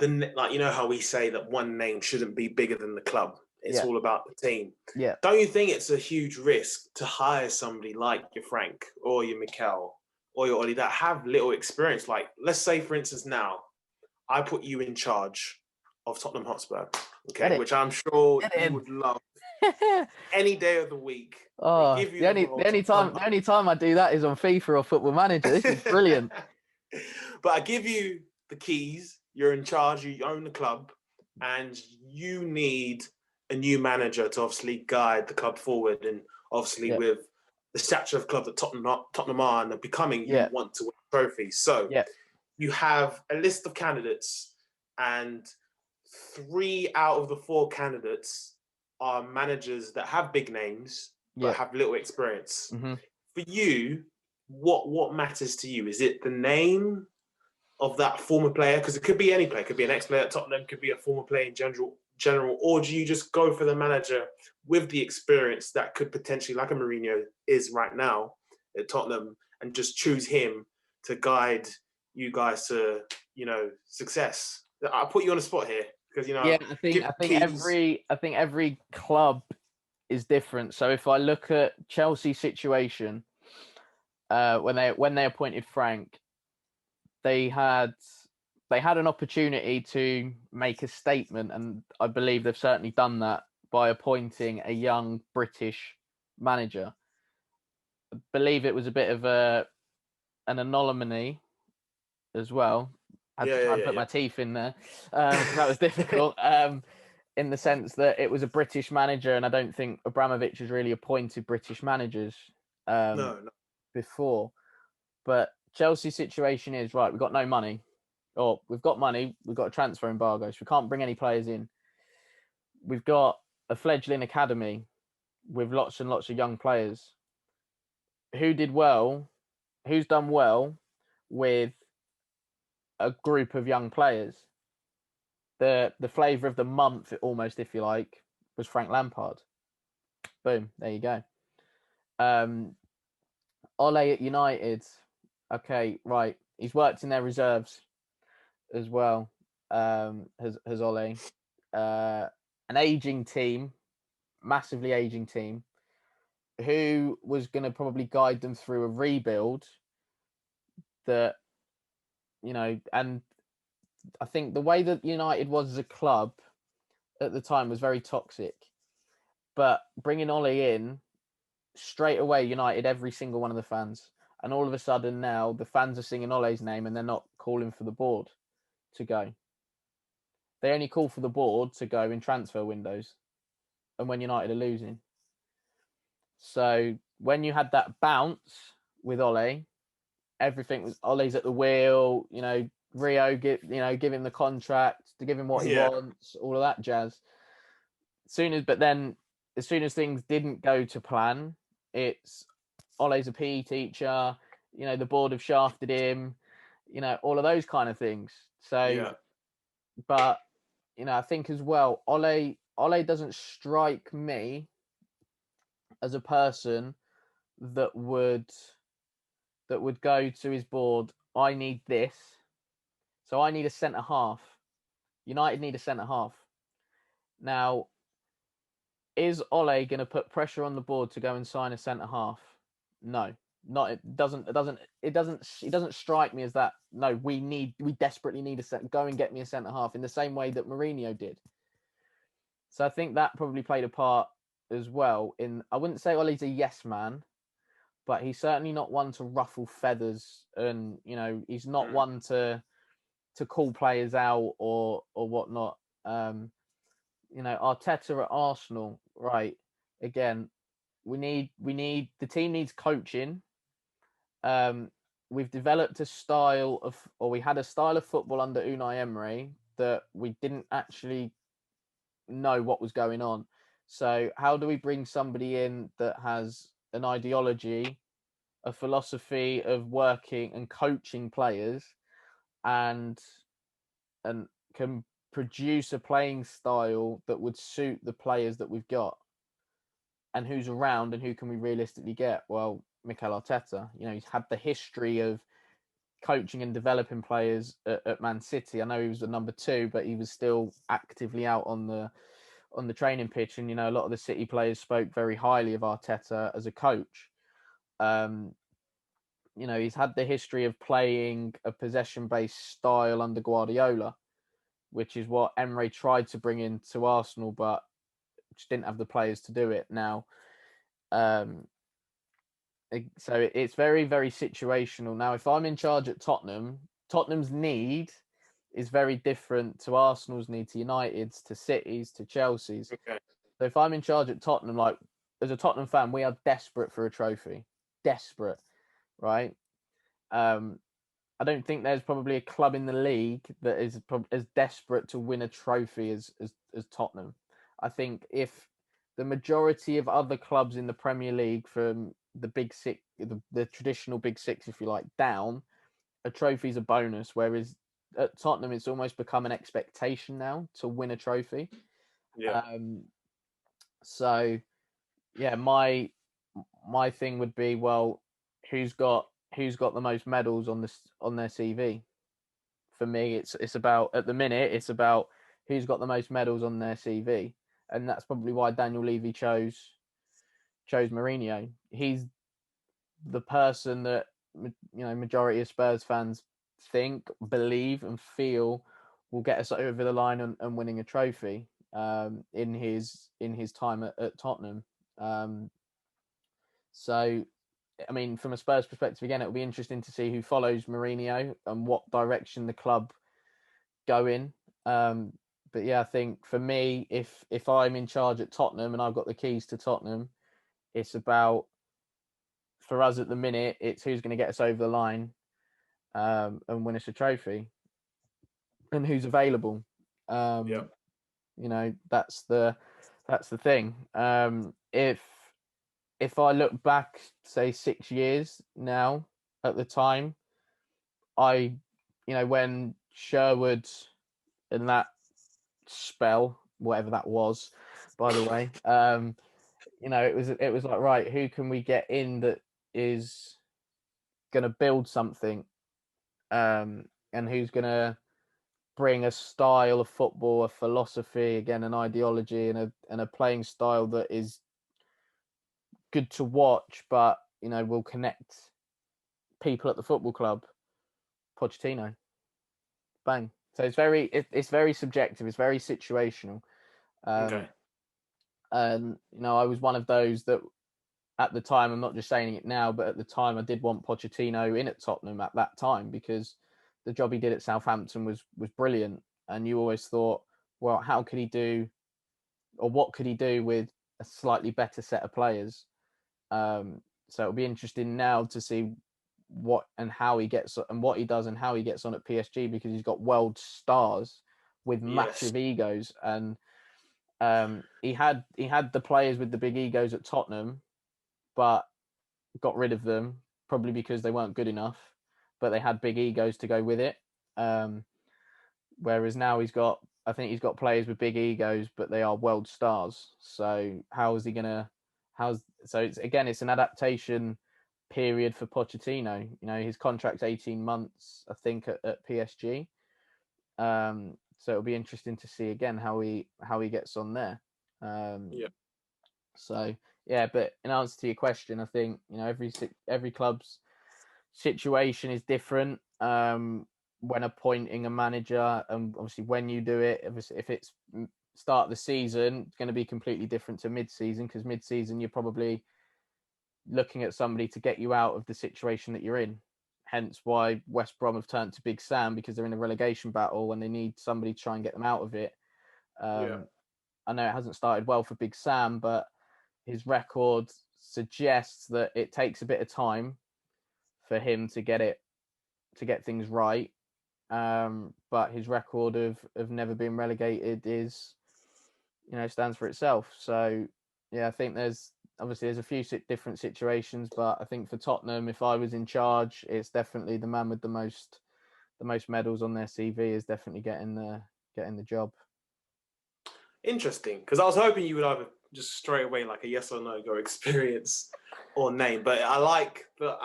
how we say that one name shouldn't be bigger than the club. It's all about the team. Yeah. Don't you think it's a huge risk to hire somebody like your Frank or your Mikel or your Ollie that have little experience? Like, let's say, for instance, now I put you in charge of Tottenham Hotspur, okay, which I'm sure you would love any day of the week. Oh, the only time I do that is on FIFA or Football Manager. This is brilliant. But I give you the keys. You're in charge. You own the club, and you need a new manager to obviously guide the club forward. And obviously, with the stature of club that Tottenham are and are becoming, you want to win trophies. So you have a list of candidates, and 3 out of the 4 candidates are managers that have big names but have little experience. Mm-hmm. For you, what matters to you? Is it the name of that former player? Because it could be any player. It could be an ex-player at Tottenham, could be a former player in general, or do you just go for the manager with the experience that could potentially, like a Mourinho is right now at Tottenham, and just choose him to guide you guys to, success? I'll put you on the spot here because, I think every club is different. So if I look at Chelsea's situation, when they appointed Frank, they had an opportunity to make a statement, and I believe they've certainly done that by appointing a young British manager. I believe it was a bit of an anomaly as well. I had to try and put my teeth in there. That was difficult. In the sense that it was a British manager, and I don't think Abramovich has really appointed British managers before. But Chelsea's situation is, right, we've got no money. Or we've got money, we've got a transfer embargo, so we can't bring any players in. We've got a fledgling academy with lots and lots of young players. Who's done well with a group of young players? The flavour of the month, almost, if you like, was Frank Lampard. Boom, there you go. Ole at United, okay, right. He's worked in their reserves as well. Has Ole. An aging team, massively aging team, who was going to probably guide them through a rebuild that, and I think the way that United was as a club at the time was very toxic. But bringing Ole in, straight away united every single one of the fans. And all of a sudden now the fans are singing Ole's name and they're not calling for the board to go. They only call for the board to go in transfer windows and when United are losing. So when you had that bounce with Ole, everything was Ole's at the wheel, Rio give him the contract to give him what he wants, all of that jazz. as soon as things didn't go to plan, it's Ole's a PE teacher, the board have shafted him, all of those kind of things. So, but I think as well, Ole doesn't strike me as a person that would go to his board. I need this, so I need a centre half. United need a centre half. Now, is Ole going to put pressure on the board to go and sign a centre half? No, not it doesn't strike me as that. No, we desperately need go and get me a centre half in the same way that Mourinho did. So I think that probably played a part as well. I wouldn't say Ole's a yes man, but he's certainly not one to ruffle feathers, and he's not one to call players out or whatnot. Arteta at Arsenal, right? Again, we need the team needs coaching. We've developed a style of, or we had a style of football under Unai Emery that we didn't actually know what was going on. So how do we bring somebody in that has an ideology, a philosophy of working and coaching players, and can produce a playing style that would suit the players that we've got? And who's around, and who can we realistically get? Well, Mikel Arteta. He's had the history of coaching and developing players at Man City. I know he was the number 2, but he was still actively out on the training pitch. And a lot of the City players spoke very highly of Arteta as a coach. He's had the history of playing a possession-based style under Guardiola, which is what Emery tried to bring into Arsenal, but just didn't have the players to do it now. So it's very, very situational. Now, if I'm in charge at Tottenham, Tottenham's need is very different to Arsenal's need, to United's, to City's, to Chelsea's. Okay. So if I'm in charge at Tottenham, like, as a Tottenham fan, we are desperate for a trophy. Desperate, right? I don't think there's probably a club in the league that is as desperate to win a trophy as Tottenham. I think if the majority of other clubs in the Premier League, from the big six, the traditional big six, if you like, down, a trophy's a bonus. Whereas at Tottenham, it's almost become an expectation now to win a trophy. Yeah. So, yeah, my thing would be, well, who's got the most medals on their CV? For me, it's about, at the minute, it's about who's got the most medals on their CV, and that's probably why Daniel Levy chose Mourinho. He's the person that majority of Spurs fans think, believe, and feel will get us over the line and winning a trophy in his time at Tottenham. So, I mean, from a Spurs perspective, again, it'll be interesting to see who follows Mourinho and what direction the club go in. But yeah, I think for me, if I'm in charge at Tottenham and I've got the keys to Tottenham, it's about, for us at the minute, it's who's going to get us over the line and win us a trophy, and who's available. That's the thing. If I look back, say 6 years now, at the time, when Sherwood in that spell, whatever that was, by the way, it was like, right, who can we get in that is going to build something, and who's going to bring a style of football, a philosophy, again, an ideology, and a playing style that is good to watch, but will connect people at the football club. Pochettino. Bang. So it's very subjective. It's very situational. Okay. And I was one of those that, at the time, I'm not just saying it now, but at the time I did want Pochettino in at Tottenham at that time, because the job he did at Southampton was brilliant. And you always thought, well, how could he do, or what could he do with a slightly better set of players? So it'll be interesting now to see what and how he gets, and what he does and how he gets on at PSG, because he's got world stars with massive egos. And He had the players with the big egos at Tottenham, but got rid of them probably because they weren't good enough. But they had big egos to go with it. Whereas now I think he's got players with big egos, but they are world stars. So how is he gonna? It's an adaptation period for Pochettino. You know, his contract's 18 months, I think, at PSG. So it'll be interesting to see again how he gets on there. Yeah. So yeah, but in answer to your question, I think, you know, every club's situation is different. When appointing a manager, and obviously when you do it, if it's start of the season, it's going to be completely different to mid-season, because mid-season you're probably looking at somebody to get you out of the situation that you're in. Hence why West Brom have turned to Big Sam, because they're in a relegation battle and they need somebody to try and get them out of it. I know it hasn't started well for Big Sam, but his record suggests that it takes a bit of time for him to get things right. But his record of never being relegated stands for itself. So yeah, I think there's a few different situations, but I think for Tottenham, if I was in charge, it's definitely the man with the most medals on their CV is definitely getting the job. Interesting, because I was hoping you would either just straight away like a yes or no go experience or name, but I like the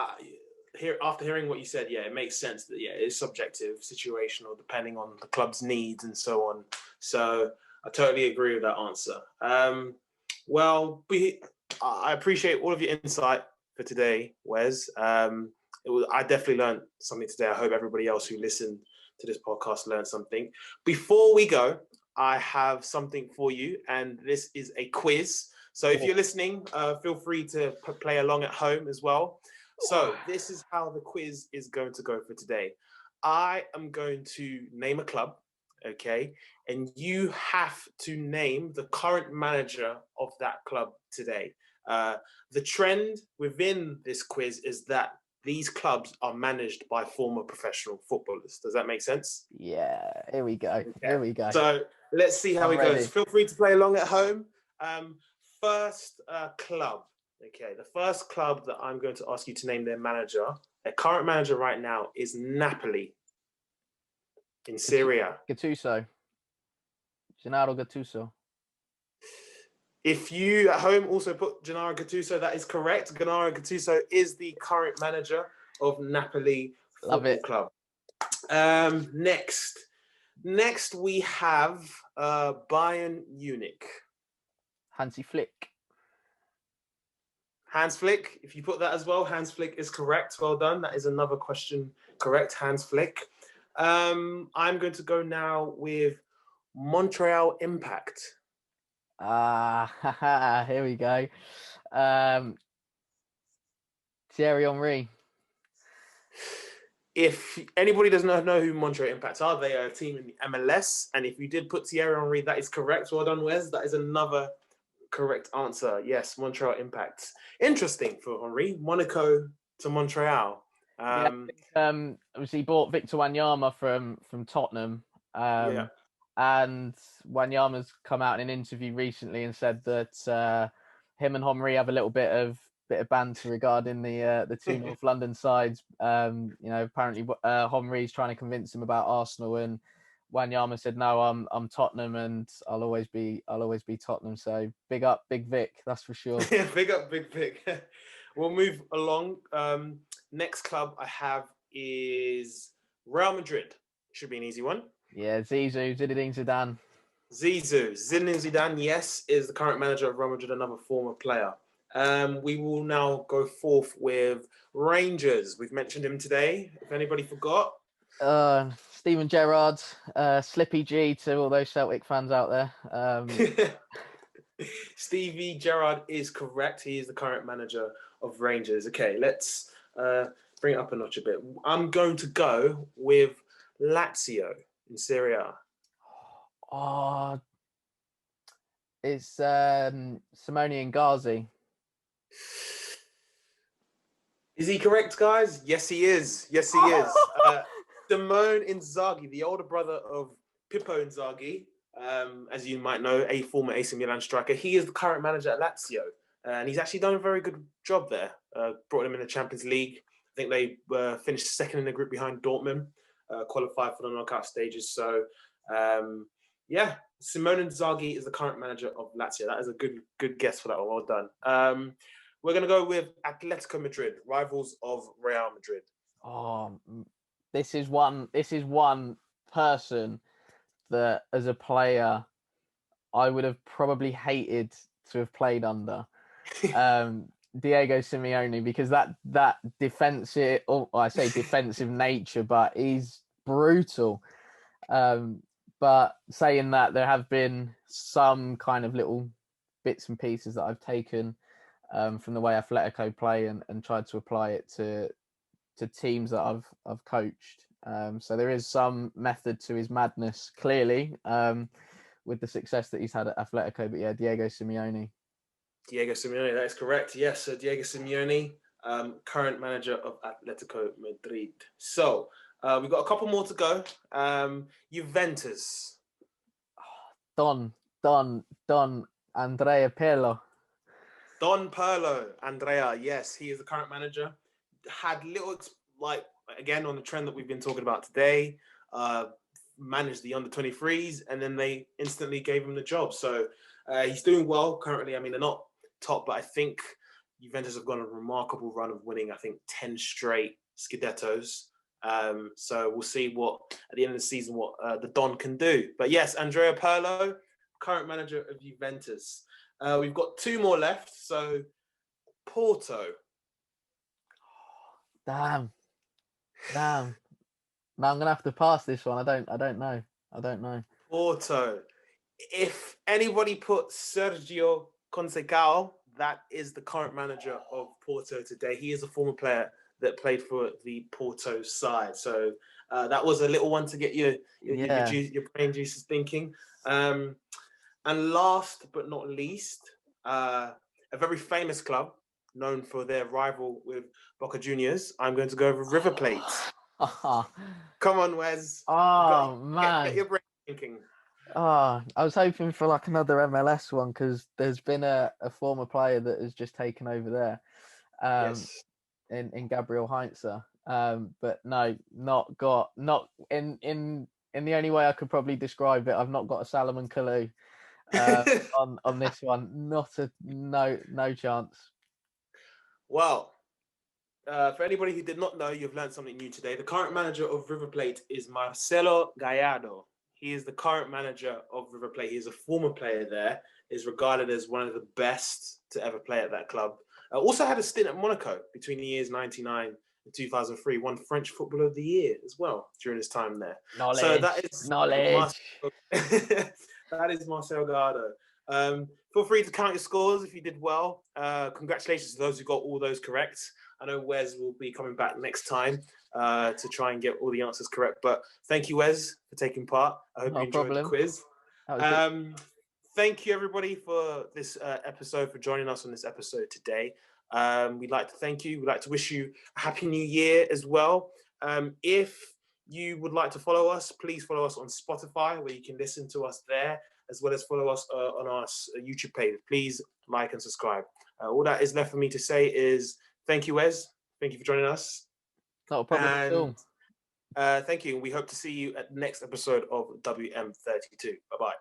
after hearing what you said, yeah, it makes sense that it's subjective, situational, depending on the club's needs and so on. So I totally agree with that answer. I appreciate all of your insight for today, Wes. I definitely learned something today. I hope everybody else who listened to this podcast learned something. Before we go, I have something for you, and this is a quiz. So if you're listening, feel free to play along at home as well. So this is how the quiz is going to go for today. I am going to name a club, okay? And you have to name the current manager of that club today. The trend within this quiz is that these clubs are managed by former professional footballers. Does that make sense? Yeah, here we go. Okay. Here we go. So let's see how it goes. Feel free to play along at home. First club. Okay, the first club that I'm going to ask you to name their manager, their current manager right now, is Napoli in Serie A. Gattuso. Gennaro Gattuso. If you at home also put Gennaro Gattuso, that is correct. Gennaro Gattuso is the current manager of Napoli Football Club. Next we have Bayern Munich. Hansi Flick. Hans Flick, if you put that as well, Hans Flick is correct. Well done. That is another question correct, Hans Flick. I'm going to go now with Montreal Impact. Here we go. Thierry Henry. If anybody does not know who Montreal Impact are, they are a team in the MLS. And if you did put Thierry Henry, that is correct. Well done, Wes. That is another correct answer. Yes, Montreal Impact. Interesting for Henry. Monaco to Montreal. Obviously bought Victor Wanyama from Tottenham. And Wanyama's come out in an interview recently and said that him and Henry have a little bit of banter regarding the two North London sides. Apparently Henry's trying to convince him about Arsenal, and Wanyama said, "No, I'm Tottenham, and I'll always be Tottenham." So big up, Big Vic, that's for sure. Yeah, big up, Big Vic. We'll move along. Next club I have is Real Madrid. Should be an easy one. Yeah, Zinedine Zidane. Zinedine Zidane, yes, is the current manager of Real Madrid, another former player. We will now go forth with Rangers. We've mentioned him today. If anybody forgot. Steven Gerrard, Slippy G to all those Celtic fans out there. Stevie Gerrard is correct. He is the current manager of Rangers. Okay, let's bring it up a notch a bit. I'm going to go with Lazio in Serie A. Oh, it's Simone Inzaghi. Is he correct, guys? Yes, he is. Yes, he is. Simone Inzaghi, the older brother of Pippo Inzaghi. as you might know, a former AC Milan striker. He is the current manager at Lazio, and he's actually done a very good job there. Brought them in the Champions League. I think they finished second in the group behind Dortmund, qualified for the knockout stages. So, Simone Inzaghi is the current manager of Lazio. That is a good guess for that one. Well done. We're going to go with Atletico Madrid, rivals of Real Madrid. Oh, this is one person that, as a player, I would have probably hated to have played under. Diego Simeone, because that defensive, I say defensive nature, but he's brutal. But saying that, there have been some kind of little bits and pieces that I've taken from the way Atletico play and tried to apply it to teams that I've coached. So there is some method to his madness, clearly, with the success that he's had at Atletico. But yeah, Diego Simeone. Diego Simeone, that is correct. Yes, Diego Simeone, current manager of Atletico Madrid. So we've got a couple more to go. Juventus. Don Andrea Pirlo. Don Pirlo, Andrea. Yes, he is the current manager. Had little, again, on the trend that we've been talking about today, managed the under-23s, and then they instantly gave him the job. So he's doing well currently. I mean, they're not top, but I think Juventus have gone on a remarkable run of winning, 10 straight Scudettos. So we'll see what, at the end of the season, what the Don can do. But yes, Andrea Pirlo, current manager of Juventus. We've got two more left. So Porto. Damn. No, I'm gonna have to pass this one. I don't know. Porto. If anybody put Sergio Conceição, that is the current manager of Porto today. He is a former player that played for the Porto side. So that was a little one to get your brain juices thinking. And last but not least, a very famous club known for their rival with Boca Juniors. I'm going to go over River Plate. Come on, Wes. Man. Get your brain thinking. I was hoping for another MLS one, because there's been a former player that has just taken over there. Yes. In Gabriel Heinze. But no, not in the only way I could probably describe it. I've not got a Salomon Kalou on this one. No chance. Well, for anybody who did not know, you've learned something new today. The current manager of River Plate is Marcelo Gallardo. He is the current manager of River Plate. He is a former player there. Is regarded as one of the best to ever play at that club. Also had a stint at Monaco between the years 1999 and 2003. Won French Footballer of the Year as well during his time there. So that is knowledge. That is Marcelo Gallardo. Feel free to count your scores if you did well. Congratulations to those who got all those correct. I know Wes will be coming back next time to try and get all the answers correct. But thank you, Wes, for taking part. I hope you enjoyed the quiz. Thank you, everybody, for this episode, for joining us on this episode today. We'd like to thank you. We'd like to wish you a happy new year as well. If you would like to follow us, please follow us on Spotify, where you can listen to us there, as well as follow us on our YouTube page. Please like and subscribe. All that is left for me to say is thank you, Wes. Thank you for joining us. Not a problem at all. Thank you. We hope to see you at the next episode of WM32. Bye-bye.